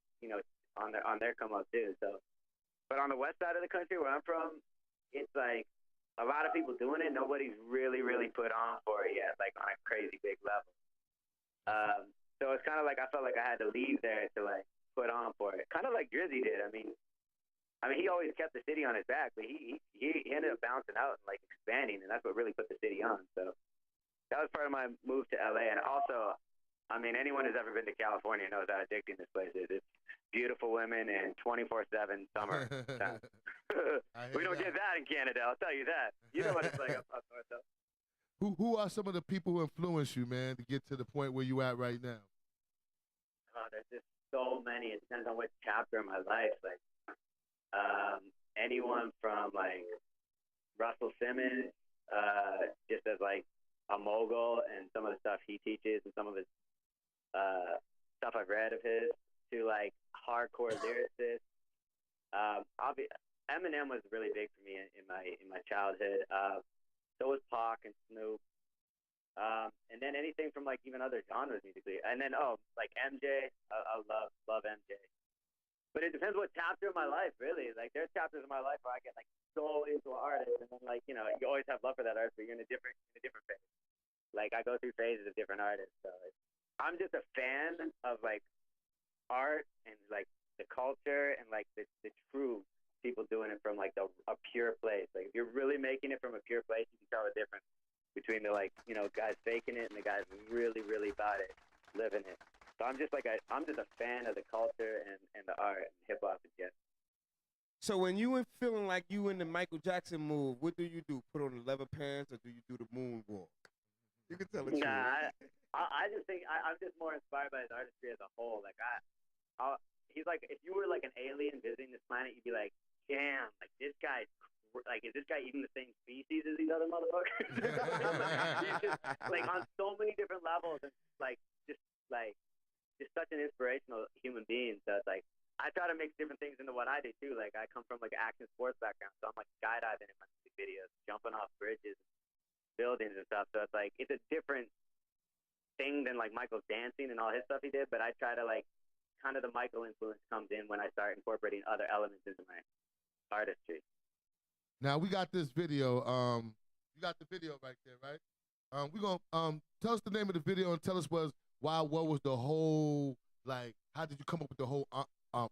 S13: on their come up too. So, but on the west side of the country where I'm from, it's like a lot of people doing it. Nobody's really put on for it yet, like on a crazy big level. So it's kind of like I felt like I had to leave there to like put on for it, kind of like Drizzy did. I mean, he always kept the city on his back, but he ended up bouncing out and like expanding, and that's what really put the city on. So that was part of my move to LA. And also, I mean, anyone who's ever been to California knows how addicting this place is. It's beautiful women and 24/7 summer time. We don't get that in Canada, I'll tell you that. You know what it's like up north, though.
S2: Who are some of the people who influence you, man, to get to the point where you at right now?
S13: Oh, there's just so many. It depends on which chapter of my life. Like, anyone from like Russell Simmons, just as like a mogul and some of the stuff he teaches and some of his stuff I've read of his, to like hardcore lyricists. Eminem was really big for me in my childhood. So was Pac and Snoop. And then anything from like even other genres musically. And then like MJ, I love MJ. But it depends what chapter of my life, really. Like there's chapters of my life where I get like so into an artist, and then like you always have love for that artist, but you're in a different phase. Like I go through phases of different artists. So I'm just a fan of like art and like the culture and like the true people doing it from like a pure place. Like if you're really making it from a pure place, you can tell the difference between the like guys faking it and the guys really about it, living it. So I'm just a fan of the culture and the art and hip hop and shit.
S3: So when you were feeling like you in the Michael Jackson move, what do you do? Put on the leather pants, or do you do the moonwalk? You can tell the truth.
S13: Nah, I just think I'm just more inspired by his artistry as a whole. Like he's like, if you were like an alien visiting this planet, you'd be like, damn, like this guy's like, is this guy even the same species as these other motherfuckers? He's just like on so many different levels, and just such an inspirational human being. So it's like I try to mix different things into what I do too. Like I come from like an action sports background, so I'm like skydiving in my music videos, jumping off bridges, buildings and stuff. So it's like it's a different thing than like Michael's dancing and all his stuff he did. But I try to like kind of the Michael influence comes in when I start incorporating other elements into my artistry.
S2: Now we got this video. You got the video right there, right? We're gonna tell us the name of the video and tell us what was the whole, like, how did you come up with the whole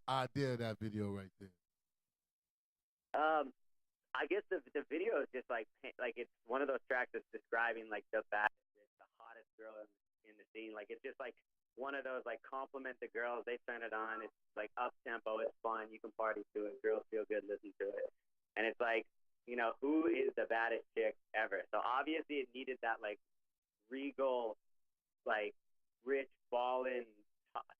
S2: idea of that video right there?
S13: I guess the video is just like it's one of those tracks that's describing like the baddest, the hottest girl in the scene. Like it's just like one of those like compliment the girls, they turn it on. It's like up tempo, it's fun, you can party to it, girls feel good listening to it, and it's like who is the baddest chick ever? So obviously it needed that like regal, like rich, ballin',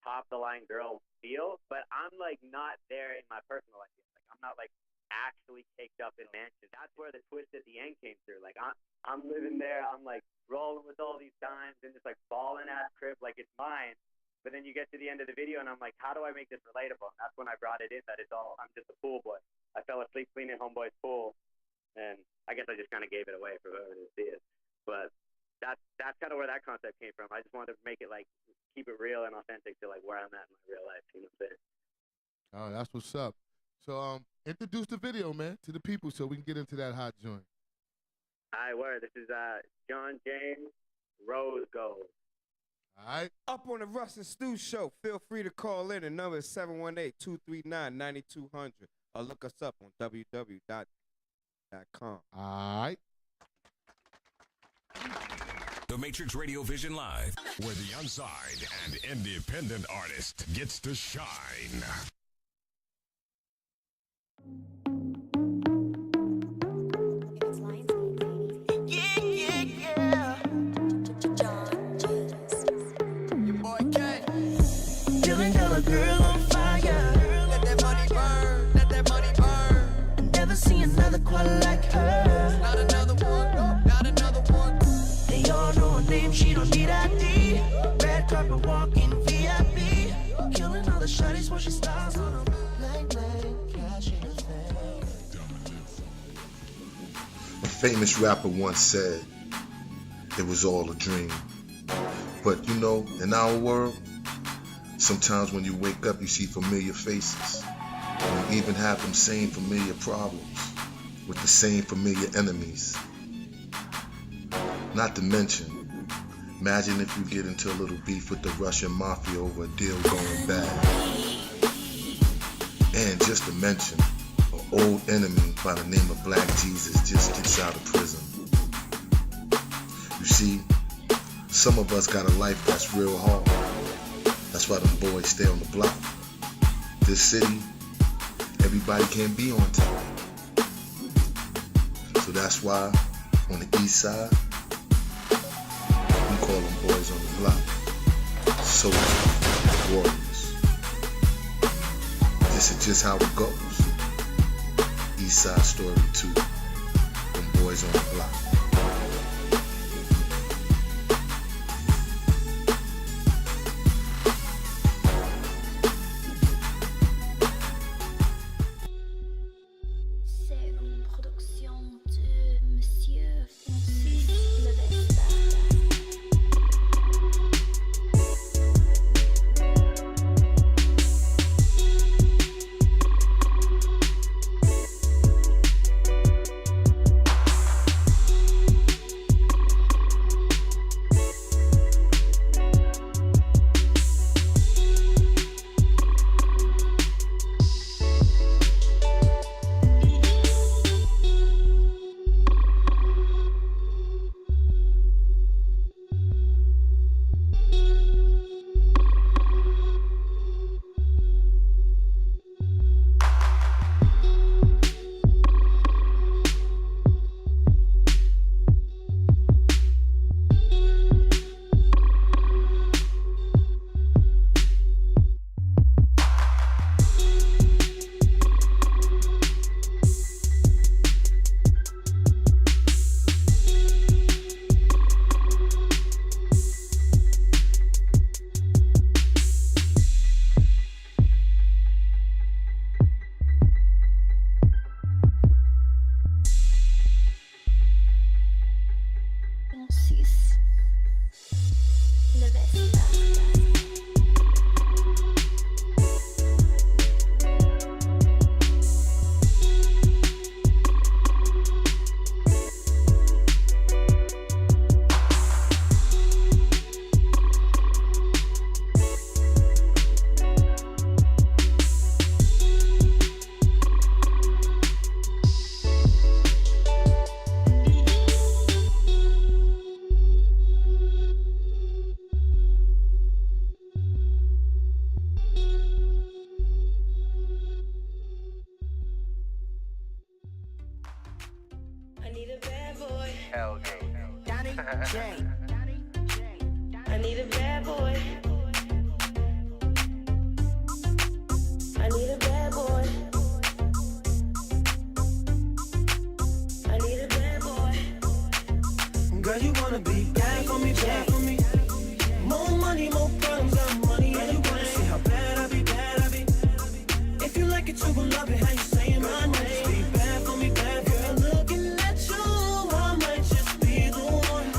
S13: top the line girl feel, but I'm like not there in my personal life yet. Like I'm not like actually caked up in mansions. That's where the twist at the end came through. Like I'm living there, I'm like rolling with all these dimes in this like ballin' ass crib like it's mine. But then you get to the end of the video and I'm like, how do I make this relatable? And that's when I brought it in that I'm just a pool boy. I fell asleep cleaning homeboy's pool, and I guess I just kind of gave it away for whoever to see it. But that's kind of where that concept came from. I just wanted to make it like keep it real and authentic to like where I'm at in my real life. You know what I'm saying?
S2: Oh, that's what's up. So introduce the video, man, to the people so we can get into that hot joint.
S13: All right, word. This is John James, Rose Gold.
S2: All right.
S3: Up on the Russ and Stu show. Feel free to call in. The number is 718-239-9200. Or look us up on www.com.
S2: All right.
S6: The Matrix Radio Vision Live, where the unsigned and independent artist gets to shine.
S10: Your boy K. Feeling got a girl on fire. Let that money burn. Let that money burn. Never see another quite like her. Not another one. No, not another one. They all know her name. She don't need ID. Red carpet walking VIP. Killing all the shawties when she styles on them. Blank, blank, cash in the bank.
S2: famous rapper once said, it was all a dream. But you know, in our world, sometimes when you wake up, you see familiar faces. And you even have them same familiar problems with the same familiar enemies. Not to mention, imagine if you get into a little beef with the Russian mafia over a deal going bad. And just to mention, an old enemy by the name of Black Jesus just gets out of prison. You see, some of us got a life that's real hard. That's why them boys stay on the block. This city, everybody can't be on top. So that's why on the east side, we call them boys on the block. Soldiers, warriors. This is just how it goes. East side story 2. Them boys on the block.
S14: I need a bad boy. I need a bad boy. I need a bad boy.
S8: Girl, you wanna be bad for me, bad for me. More money, more problems, got money, and you wanna see how bad I be, bad I be. If you like it, you gon' love it, how you saying my name. Be bad for me, bad girl, looking at you, I might just be the one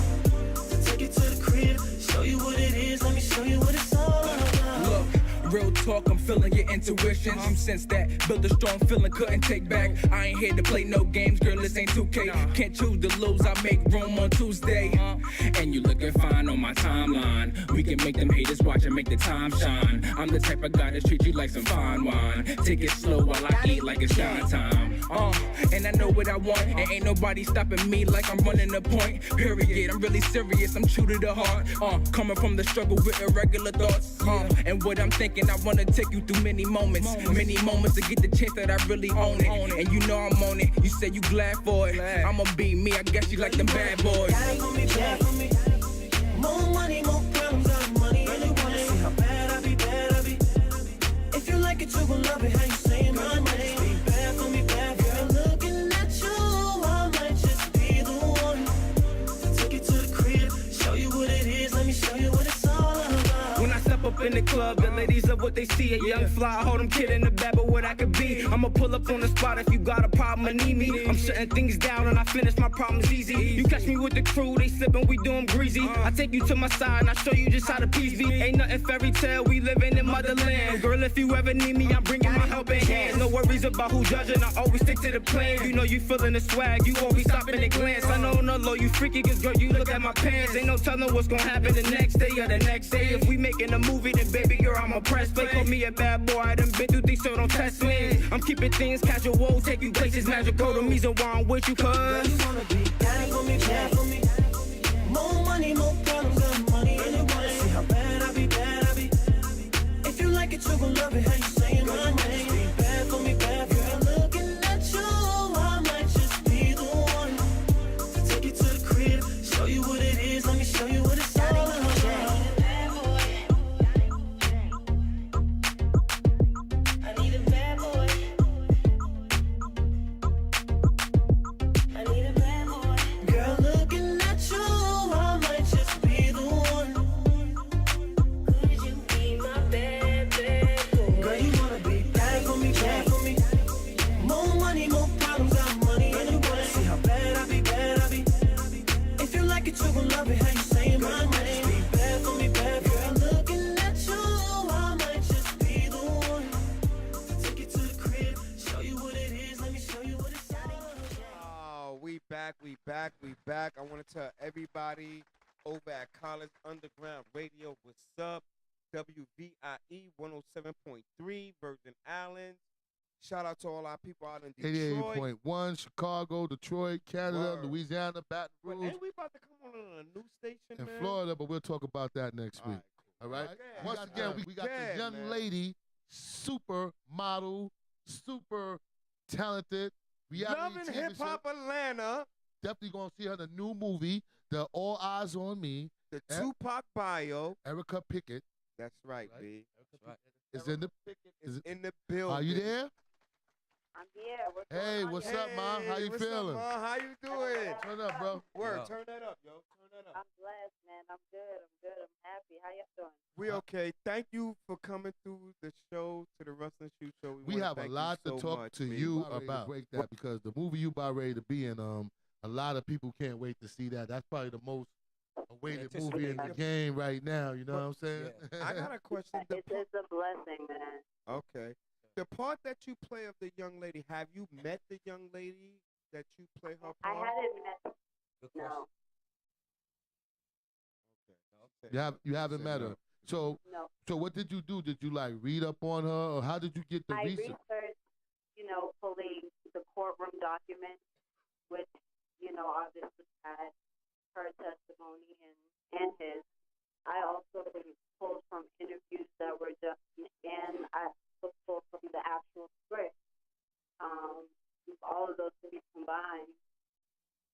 S8: to take you to the crib, show you what it is, let me show you what it's all about.
S15: Look, real talk, I'm feeling your intuitions. You sense that, build a strong feeling, couldn't take back. I ain't here to play no games, girl, this ain't 2K. Can't choose to lose, I make room on Tuesday. And you looking fine on my timeline. We can make them haters watch and make the time shine. I'm the type of guy that treat you like some fine wine. Take it slow while I eat like it's downtime. And I know what I want, and ain't nobody stopping me like I'm running the point. Period, I'm really serious, I'm true to the heart. Coming from the struggle with irregular thoughts. And what I'm thinking, I wanna take you through many moments to get the chance that I really own it. And you know I'm on it, you say you glad for it. I'ma be me, I guess you like them bad boys.
S8: Bad for me, bad for me. More money, more problems, got money, and you wanna see how bad I be, bad I be. If you like it, you gon' love it, how you saying my name. Be bad for me, bad girl, looking at you, I might just be the one to take you to the crib, show you what it is, let me show you what it's all about.
S15: When I step up in the club. The ladies love what they see. A young fly, hold them kid in the back, but what I could be. I'ma pull up on the spot if you got a problem and need me. I'm shutting things down and I finish my problems easy. You catch me with the crew, they slippin', we do 'em greasy. I take you to my side and I show you just how the peace be. Ain't nothing fairy tale, we living in motherland. Girl, if you ever need me, I'm bringing my helping hands. No worries about who judging, I always stick to the plan. You know you feeling the swag, you always stop in the glance. I know no low, you freaky, cause girl, you look at my pants. Ain't no telling what's gonna happen the next day or the next day. If we making a movie, then baby girl, I'm a press play. Call me a bad boy, I done been through things, so don't test me. I'm keeping things casual, take you places magical. The reason why I'm with you, cause
S8: you wanna be bad for me, bad for me. More money, more problems, got money. And you wanna see how bad I be, bad I be. If you like it, you gon' love it, how you saying my name. Be bad for me, bad for me. Girl, looking at you, I might just be the one to take you to the crib, show you what it is, let me show you what it's all about.
S14: I need a bad boy. I need a bad boy.
S8: Girl, looking at you, I might just be the one.
S14: Could you be my bad, bad boy?
S8: Girl, you wanna be bad for me, bad for me. More money, more problems, got money. And you wanna see how bad I be, bad I be. If you like it, you gon' love it, how you saying my name. Be bad for me, bad for me. Girl, looking at you, I might just be the one to take you to the crib, show you what it is, let me show you what it's all about.
S3: Oh, we back. I want to tell everybody over at College Underground Radio, what's up? WVIE 107.3, Virgin Islands. Shout out to all our people out in Detroit.
S2: 88.1, Chicago, Detroit, Canada,
S3: Word.
S2: Louisiana, Baton
S3: But
S2: Rouge,
S3: ain't we about to come on a new station,
S2: and
S3: man?
S2: Florida, but we'll talk about that next week. All right?
S3: Okay.
S2: Once again, we got
S3: Yeah,
S2: the young
S3: man.
S2: lady, super model, super talented, reality
S3: Loving
S2: TV
S3: Hip Hop Atlanta,
S2: Definitely going to see her in the new movie, The All Eyes on Me.
S3: the TUPAC bio.
S2: Erica Pinkett
S3: That's right, B.
S2: is in the.
S3: Pinkett
S2: is
S3: is
S2: it-
S3: in the building.
S2: Are you there?
S13: I'm here. What's
S2: Hey,
S13: going on?
S2: what's up, Ma? How you
S3: what's
S2: feeling?
S3: Up, Ma? How you doing?
S2: Turn up, bro.
S3: Word,
S4: Yo.
S3: turn that up, yo. Turn that up.
S13: I'm blessed, man. I'm good. I'm happy. How y'all doing?
S3: We okay. Thank you for coming through the show, to the Russ and Shoe Show.
S2: We
S3: wanna
S2: have a
S3: thank
S2: lot
S3: you
S2: to
S3: so
S2: talk
S3: much,
S2: to
S3: B.
S2: you about. Break that because the movie you about ready to be in, a lot of people can't wait to see that. That's probably the most awaited movie in the game right now. You know what I'm saying?
S3: I got a question.
S13: It's a blessing, man.
S3: Okay. The part that you play of the young lady, have you met the young lady that you play her part?
S13: I hadn't met. No.
S2: You haven't met her. So
S13: No.
S2: so what did you do? Did you like read up on her, or how did you get the
S13: I
S2: research?
S13: researched, pulling the courtroom documents, which, obviously had her testimony and his. I also pulled from interviews that were done, and I pulled from the actual script. All of those things combined,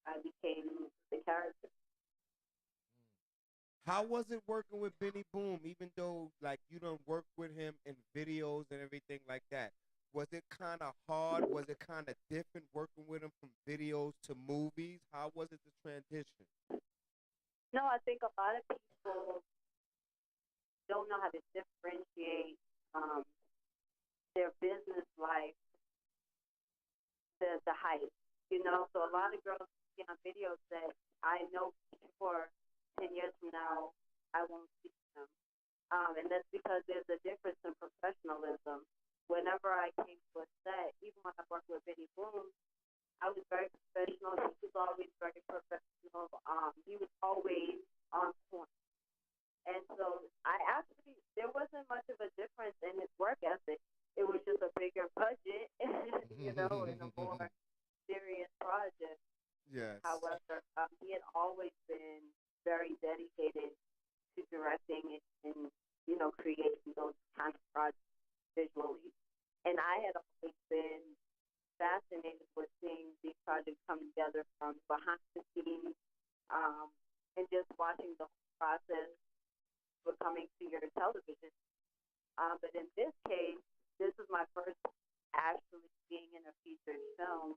S13: I became the character.
S3: How was it working with Benny Boom, even though, like, you don't work with him in videos and everything like that? Was it kind of hard? Was it kind of different working with him from videos to movies? How was it the transition?
S13: No, I think a lot of people don't know how to differentiate their business life, the hype, So a lot of girls see on videos that I know for 10 years from now, I won't see them. And that's because there's a difference in professionalism. Whenever I came to a set, even when I worked with Benny Boom, I was very professional. He was always very professional. He was always on point. And so there wasn't much of a difference in his work ethic. It was just a bigger budget, and a more serious project.
S3: Yes.
S13: However, he had always been very dedicated to directing and creating those kinds of projects visually. And I had always been fascinated with seeing these projects come together from behind the scenes, and just watching the whole process of coming to your television. But in this case, this is my first actually being in a featured film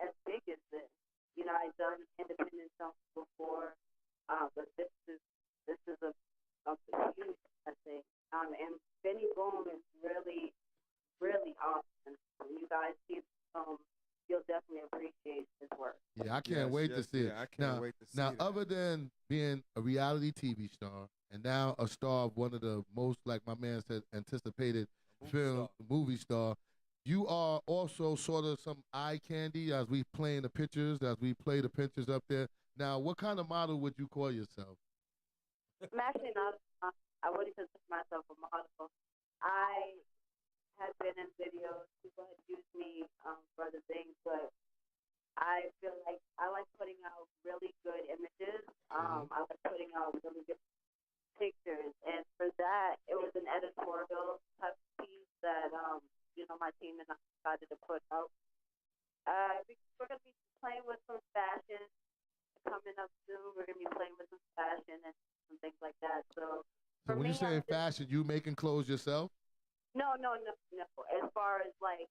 S13: as big as this. I've done independent films before, but this is a
S16: of the youth, I think. And Benny Boom is really, really awesome. When you guys see the film, you'll definitely appreciate his work.
S2: Yeah, I can't wait to see it.
S3: I can't wait to see
S2: now,
S3: that.
S2: other than being a reality TV star and now a star of one of the most, like my man said, anticipated movie star, you are also sort of some eye candy as we play the pictures up there. Now, what kind of model would you call yourself?
S16: I'm actually not. I wouldn't consider myself a model. I have been in videos. People have used me for other things, but I feel like I like putting out really good images. I like putting out really good pictures, and for that, it was an editorial type of piece that my team and I decided to put out. We're gonna be playing with some fashion coming up soon. We're gonna be playing with some fashion and some things like that. So
S2: when you say fashion, you making clothes yourself?
S16: No. As far as like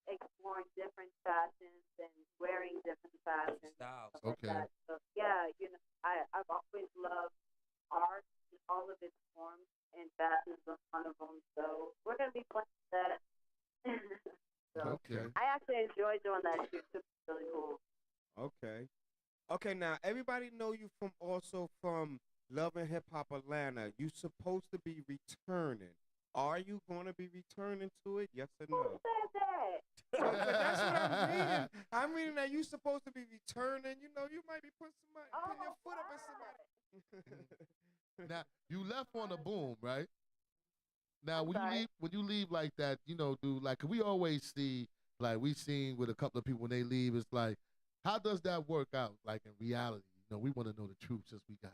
S16: exploring different fashions and wearing different fashions.
S17: Styles.
S2: Okay.
S16: Like that. So, yeah, I've always loved art in all of its forms, and fashion is one of them. So we're gonna be playing with that. So,
S2: okay.
S16: I actually enjoy doing that shoot. It's really cool.
S3: Okay, now everybody know you from Love and Hip Hop Atlanta. You supposed to be returning. Are you going to be returning to it? Yes or no?
S16: Who said that?
S3: Okay, that's what I'm reading. I'm reading that you supposed to be returning. You know, you might be putting your foot up in somebody.
S2: Now, you left on a boom, right? Now, when you leave like that, dude, like we always see, like we seen with a couple of people when they leave, it's like, how does that work out, like in reality? We want to know the truth since we got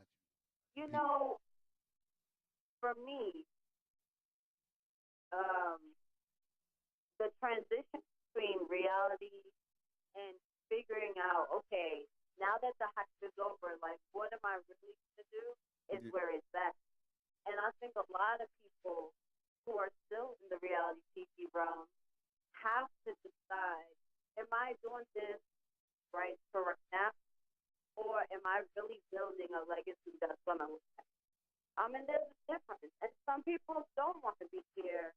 S2: you.
S16: For me, the transition between reality and figuring out, okay, now that the hype is over, like, what am I really going to do is where it's at. And I think a lot of people who are still in the reality TV realm have to decide, am I doing this right for right now, or am I really building a legacy that's going to last? And there's a difference. And some people don't want to be here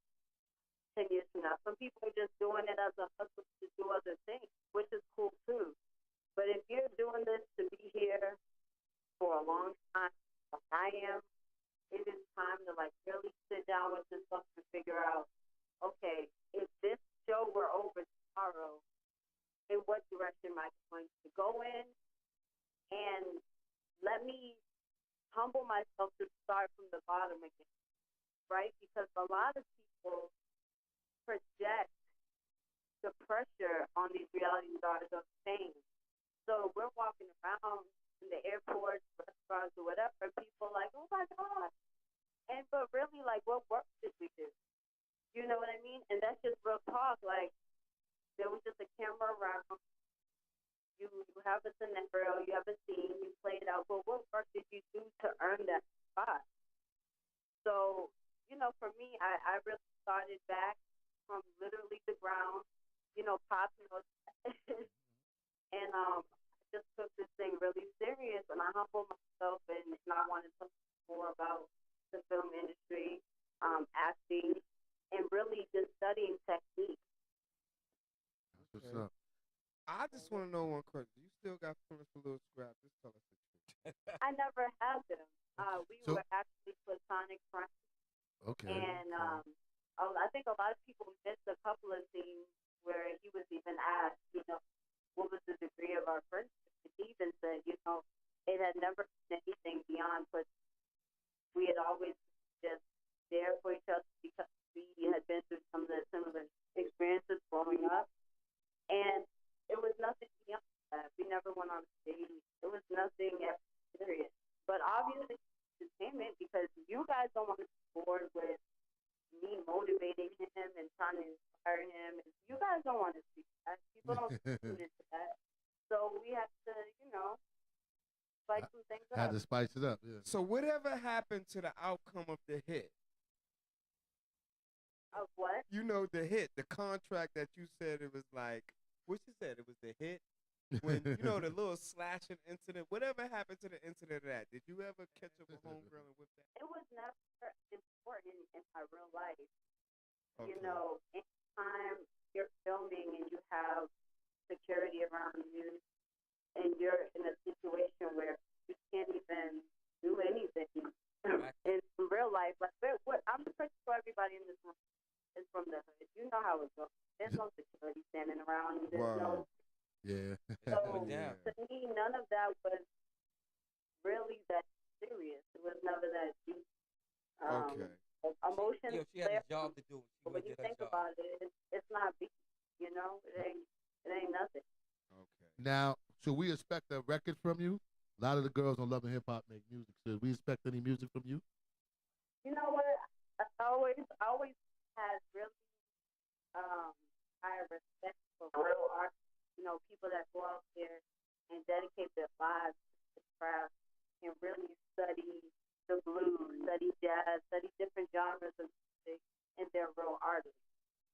S16: 10 years from now. Some people are just doing it as a hustle to do other things, which is cool too. But if you're doing this to be here for a long time, like I am, it is time to like really sit down with yourself and figure out, okay, if this show were over tomorrow, in what direction am I going to go in? And let me humble myself to start from the bottom again, right? Because a lot of people project the pressure on these reality stars of fame. So we're walking around in the airports, restaurants, or whatever, and people are like, oh my God. But really, like, what work did we do? You know what I mean? And that's just real talk. Like, there was just a camera around. You have a scenario, you have a scene, you play it out. But what work did you do to earn that spot? So, for me, I really started back from literally the ground, pop notes. And I just took this thing really serious, and I humbled myself, and I wanted to learn more about the film industry, acting, and really just studying technique.
S2: What's up?
S3: I just want to know one question. You still got feelings for Little Scrap? Just tell us the truth.
S16: I never had them. We were actually platonic friends.
S2: Okay.
S16: And I think a lot of people missed a couple of scenes where he was even asked, what was the degree of our friendship? And he even said, it had never been anything beyond, but we had always just there for each other because we had been through some of the similar experiences growing up. And it was nothing beyond that. We never went on a date. It was nothing serious. But obviously, entertainment, because you guys don't want to be bored with me motivating him and trying to inspire him. You guys don't want to see that. People don't tune into that. So we have to, spice some things up.
S2: Had to spice it up, yeah.
S3: So whatever happened to the outcome of the hit?
S16: Of what?
S3: The hit, the contract that you said it was like, what you said, it was the hit? when you know the little slashing incident. Whatever happened to the incident of that? Did you ever catch up with homegirl and whip that?
S16: It was never important in my real life.
S3: Okay.
S16: You know, anytime you're filming and you have security around you, and you're in a situation where you can't even do anything in real life, like I'm pretty sure everybody in this room is from the hood. You know how it goes. There's no security standing around. There's no.
S2: Yeah.
S16: So to me, none of that was really that serious. It was never that deep.
S3: Okay.
S16: Emotions.
S17: She had a job to do.
S16: But when you think about it, it's not big. You know, it ain't nothing.
S3: Okay.
S2: Now, should we expect a record from you? A lot of the girls on Love and Hip Hop make music. Should we expect any music from you?
S16: You know what? I always had really high respect for real art. You know, people that go out there and dedicate their lives to the craft and really study the blues, study jazz, study different genres of music, and they're real artists.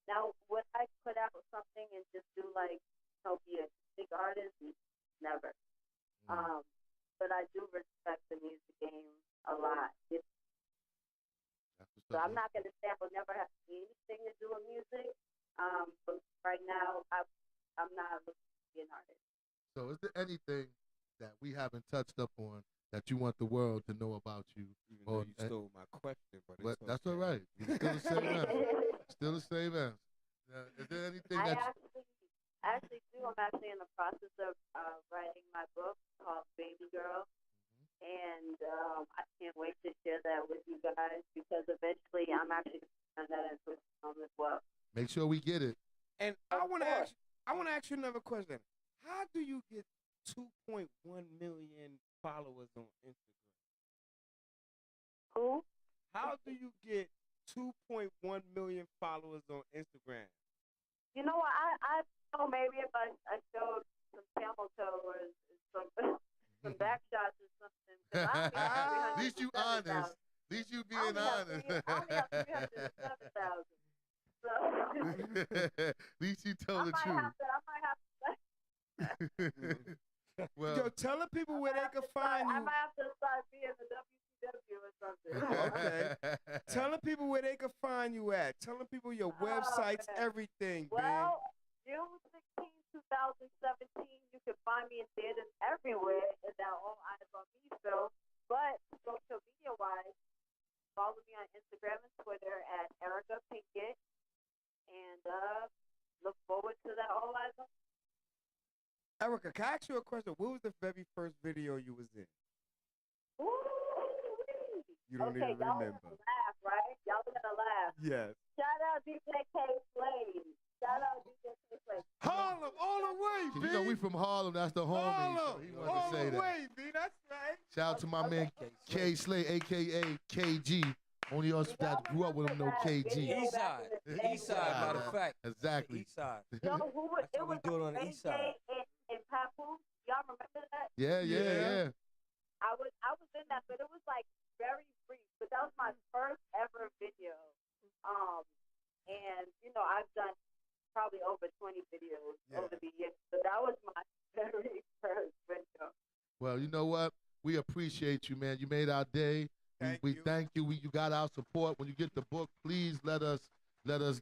S16: Now, would I put out something and just do like, be a big artist? Never. But I do respect the music game a lot. So I'm not going to say I will never have anything to do with music. But right now, I'm not looking to be an artist.
S2: So is there anything that we haven't touched up on that you want the world to know about you?
S3: Even though you stole my question, but it's
S2: that's
S3: okay.
S2: all right. It's still the same answer. Still the same answer. Is there anything
S16: I
S2: that
S16: actually do. I'm actually in the process of writing my book called Baby Girl. And I can't wait to share that with you guys because eventually I'm actually going to turn that into a film as well.
S2: Make sure we get it.
S3: And I want to ask you another question. How do you get 2.1 million followers on Instagram?
S16: Who?
S3: How do you get 2.1 million followers on Instagram?
S16: You know what? I know maybe if I showed some camel toe or some back shots or something.
S2: At least you honest. At least you being honest.
S16: I only have 307,000. So
S2: At least you tell the truth.
S16: I might have to.
S2: Well,
S3: yo, tell the people where they can find you.
S16: I might have to start being the WCW or something.
S3: Okay. Tell the people where they can find you at. Tell the people your websites, everything,
S16: Well, June 16, 2017, you can find me in theaters everywhere in that All Eyes on Me film. But social media-wise, follow me on Instagram and Twitter at Erica Pinkett. And look forward to that All Eyes on Me.
S3: Erica, can I ask you a question? What was the very first video you was in?
S16: Ooh,
S3: You don't even
S16: y'all
S3: remember.
S16: Gonna laugh, right? Y'all gonna laugh.
S3: Yes.
S16: Shout out DJ K-Slade. Shout out DJ K-Slade.
S3: Harlem, all the way, B.
S2: You know, we from Harlem. That's the homie.
S3: Harlem,
S2: So he wanted
S3: all
S2: to say
S3: the
S2: that.
S3: way, B. That's right.
S2: Shout out to my man K Slay, a.k.a. KG. Only us that grew up with him know KG.
S17: East side, matter of fact.
S2: Exactly.
S17: East side.
S16: Yo, who was,
S17: That's
S16: it
S17: how we
S16: was
S17: do it on the east side.
S16: and Papoose. Y'all remember that?
S2: Yeah.
S16: I was in that, but it was like very brief. But that was my first ever video. And you know, I've done probably over 20 videos over the years. So that was my very first video.
S2: Well, you know what? We appreciate you, man. You made our day. We thank you. You got our support. When you get the book, please let us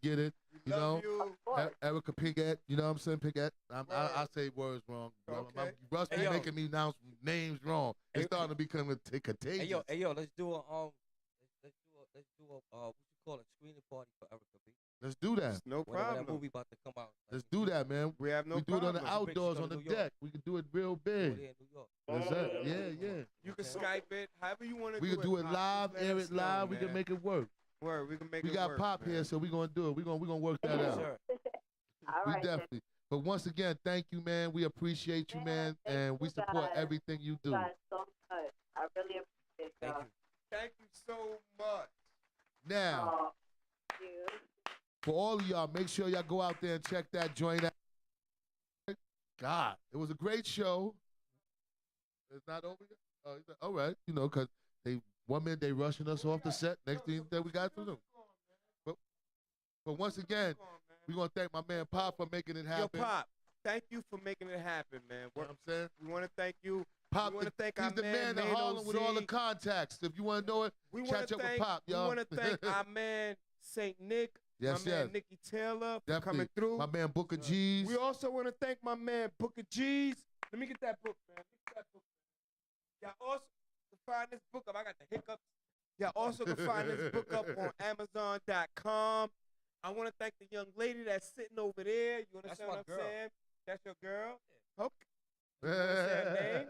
S2: get it. You know, Erica Pinkett. You know what I'm saying, Pinkett. I say words wrong.
S3: Okay.
S2: Russ be making me pronounce names wrong. It's starting to become contagious.
S17: Hey yo, let's do a what you call it, screening party for Erica B.
S2: Let's do that.
S3: No
S17: Whenever
S3: problem.
S17: that movie about to come out.
S2: Let's do that, man.
S3: We have no
S2: We do it on
S3: problem.
S2: the outdoors, on the deck. We can do it real big. That's it. Yeah.
S3: You can Skype it, however you want to do
S2: We
S3: it.
S2: can do it live,
S3: Let
S2: air
S3: us
S2: it live.
S3: know,
S2: We can
S3: man.
S2: make it work.
S3: Word, we can make
S2: We
S3: it
S2: got
S3: work,
S2: Pop
S3: man.
S2: here, so we're gonna do it. We're gonna work that out.
S17: Sure.
S16: All
S2: We
S16: right,
S2: definitely. But once again, thank you, man. We appreciate you, man, and we support everything you do.
S16: You guys so much. I really appreciate y'all.
S3: Thank you so much.
S2: Now,
S16: Thank you.
S2: for all of y'all, make sure y'all go out there and check that joint out. God, it was a great show. It's not over yet? Oh, all right. You know, because one minute they rushing us off the set, next thing that we got to do. But once again, we're going to thank my man Pop for making it happen.
S3: Yo, Pop, thank you for making it happen, man.
S2: You know what I'm saying?
S3: We want to thank you.
S2: Pop,
S3: we want to thank
S2: he's
S3: our
S2: the man in Harlem with all the contacts. If you want to know it, catch up with Pop, y'all.
S3: We want to thank our man St. Nick,
S2: yes,
S3: my man Nicky Taylor for
S2: definitely
S3: coming through.
S2: My man Booker G's.
S3: We also want to thank my man Booker G's. Let me get that book, man. Get that book. Y'all also can find this book up. I got the hiccups. Y'all also can find this book up on Amazon.com. I want to thank the young lady that's sitting over there. You understand what I'm saying? That's your girl? Okay. You want to say her name?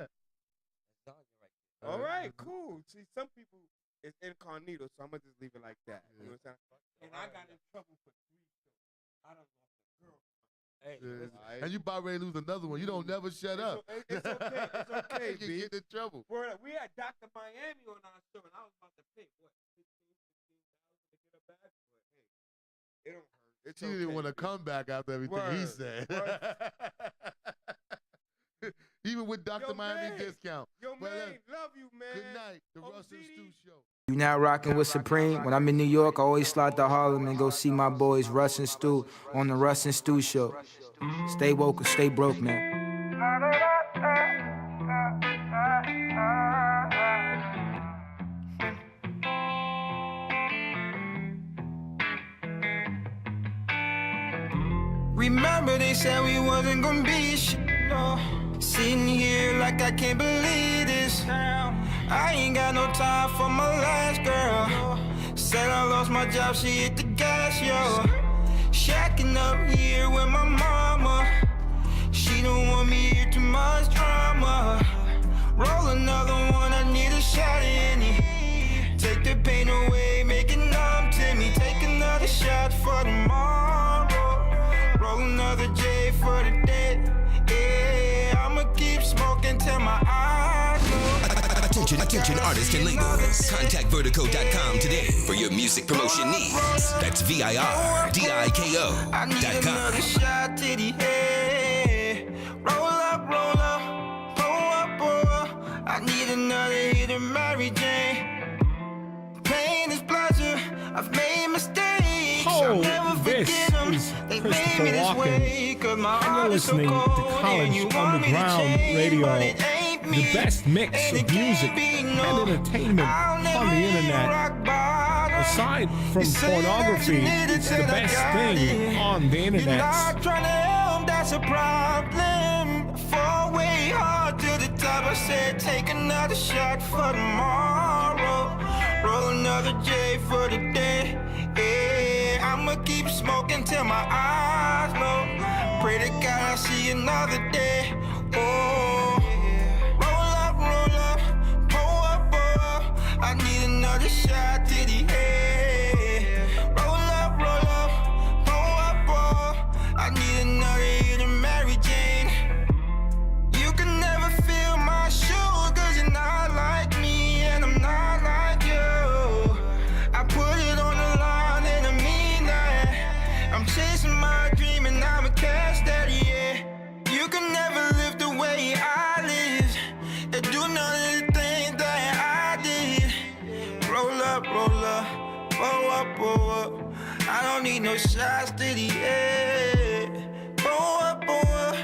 S3: All right, cool. See, some people, it's incognito, so I'm going to just leave it like that. You know what I'm saying? And I got in trouble for 3 shows. I done lost a girl. Hey,
S2: And you about ready to lose another one. You don't never shut up.
S3: It's okay. It's okay,
S2: You
S3: B.
S2: get in trouble.
S3: We had Dr. Miami on our show, and I was about to pay, what, $15,000 to get her back? But, hey, it don't hurt. It's
S2: She didn't want to come back after everything he said. Even with Dr. Miami discount.
S3: Yo, man, love you, man.
S2: Good night. The Russ and Stu Show.
S4: You now rocking with Supreme. When I'm in New York, I always slide to Harlem and go see my boys Russ and Stu on the Russ and Stu Show. Stay woke or stay broke, man.
S1: Remember they said we wasn't gonna be shit, no. Sitting here like I can't believe this. I ain't got no time for my last girl. Said I lost my job, she hit the gas, yo. Shacking up here with my mama. She don't want me here, too much drama. Roll another one, I need a shot in it. Take the pain away, make it numb to me. Take another shot for tomorrow. Roll another J for the day. Yeah, I'ma keep smoking till my eyes glow.
S18: Attention artists and labels. Contact Vertico.com today for your music promotion needs. That's VIRDIKO.com.
S1: I need another shot to the head. Roll up, pour up. I need another hit of Mary Jane. Pain is pleasure. I've made mistakes. I'll never forget them. They made me this way. Cause my heart is so cold. And you want me to change, but it ain't me.
S19: The best mix of music and entertainment on the internet. Aside from pornography, it's the best thing on the internet.
S1: You're not trying to help, that's a problem. Fall way hard to the top. I said take another shot for tomorrow. Roll another J for the day. Yeah, I'ma keep smoking till my eyes glow. Pray to God I see another day. Oh, roll up, pour up. I need another shot to the head. Roll up, pour up. I need another hit of Mary Jane. You can never feel my shoes, cause you're not like me and I'm not like you. I put it on the line and I mean that. I'm chasing my dream and I'm a cash daddy, yeah. You can never live the way I live and do none of the things that I did. Roll up, pour up. I don't need no shots to the head. Pour up, roll up.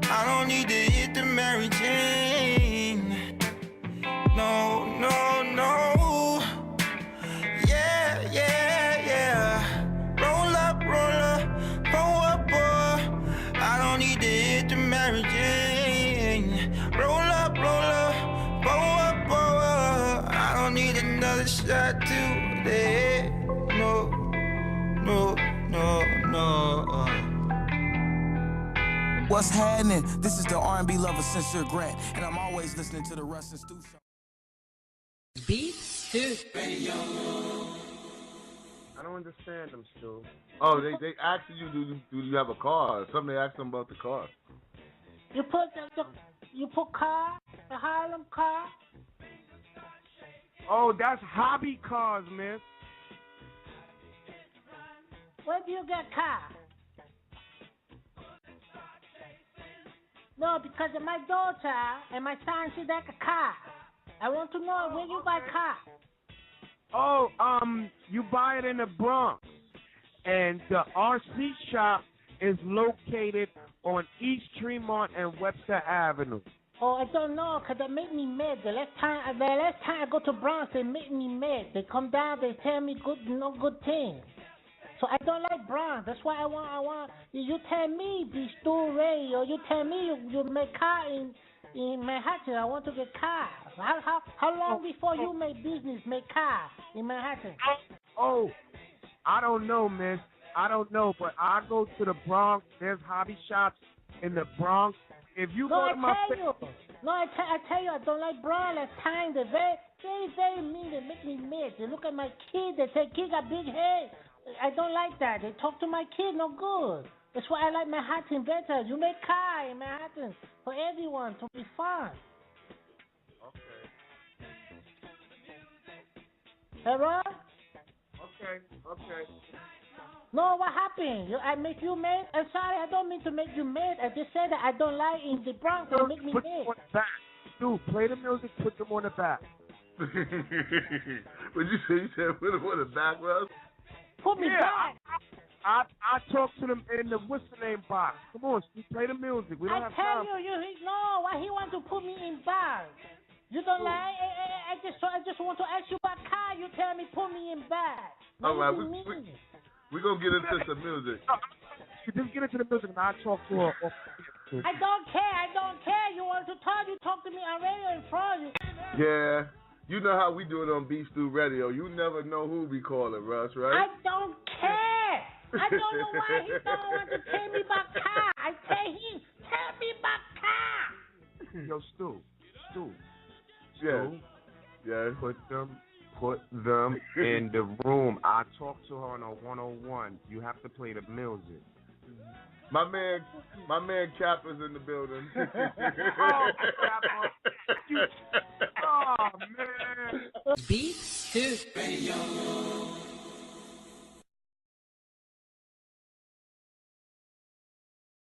S1: I don't need to hit the Mary Jane. No. Yeah. Roll up, pour up. I don't need to hit the Mary Jane. Roll up, pour up. I don't need another shot to the head. No.
S10: What's happening? This is the R&B lover Sincere Grant, and I'm always listening to the Russ and Stu Show.
S20: Beats to radio.
S3: I don't understand them, Stu.
S2: Oh, they asking you, do you have a car? Something they asked them about the car.
S20: You put car, the Harlem car.
S3: Oh, that's hobby cars, miss.
S20: Where do you get car? No, because of my daughter and my son, she like a car. I want to know where you buy car.
S3: Oh, you buy it in the Bronx. And the RC shop
S21: is located on East Tremont and Webster Avenue?
S20: Oh, I don't know, 'cause they make me mad. The last time I go to Bronx, they make me mad. They come down, they tell me no good things. So I don't like Bronx. That's why I want. You tell me be Stu Ray, or you tell me you make car in Manhattan. I want to get car. How long before you make business make car in Manhattan?
S21: Oh, I don't know, miss. I don't know, but I go to the Bronx. There's hobby shops in the Bronx. If you go to my
S20: I tell you, I don't like Bronx. Last time they very mean. They make me mad. They look at my kid. They say kid got big head. I don't like that. They talk to my kid no good. That's why I like Manhattan better. You make car in Manhattan for everyone to be fun.
S21: Okay.
S20: Hey, Ron?
S21: Okay.
S20: No, what happened? I make you mad? I'm sorry, I don't mean to make you mad. I just said that I don't like in the Bronx. They make me
S21: Put
S20: mad.
S21: them on the back. Dude, play the music, put them on the back.
S2: What'd you say? You said put them on the back, Russ?
S20: Put me back.
S21: I talk to them in the what's the name box. Come on, Steve, play the music. We don't have time.
S20: I tell you, no, why he want to put me in box? You don't like? I just want to ask you about car. You tell me put me in box.
S2: All right, we're gonna get into some music.
S21: Just get into the music and I'll talk to her.
S20: I don't care. You want to talk? You talk to me on radio in front of you.
S2: Yeah. You know how we do it on Beef Stew Radio. You never know who we calling, Russ, right?
S20: I don't care. I don't know why he don't want to tell me about car. I tell him, tell me about car.
S21: Yo, Stu.
S2: Yeah.
S21: Put them in the room. I talked to her on a 101. You have to play the music.
S2: My man Cap is in the building.
S21: Cap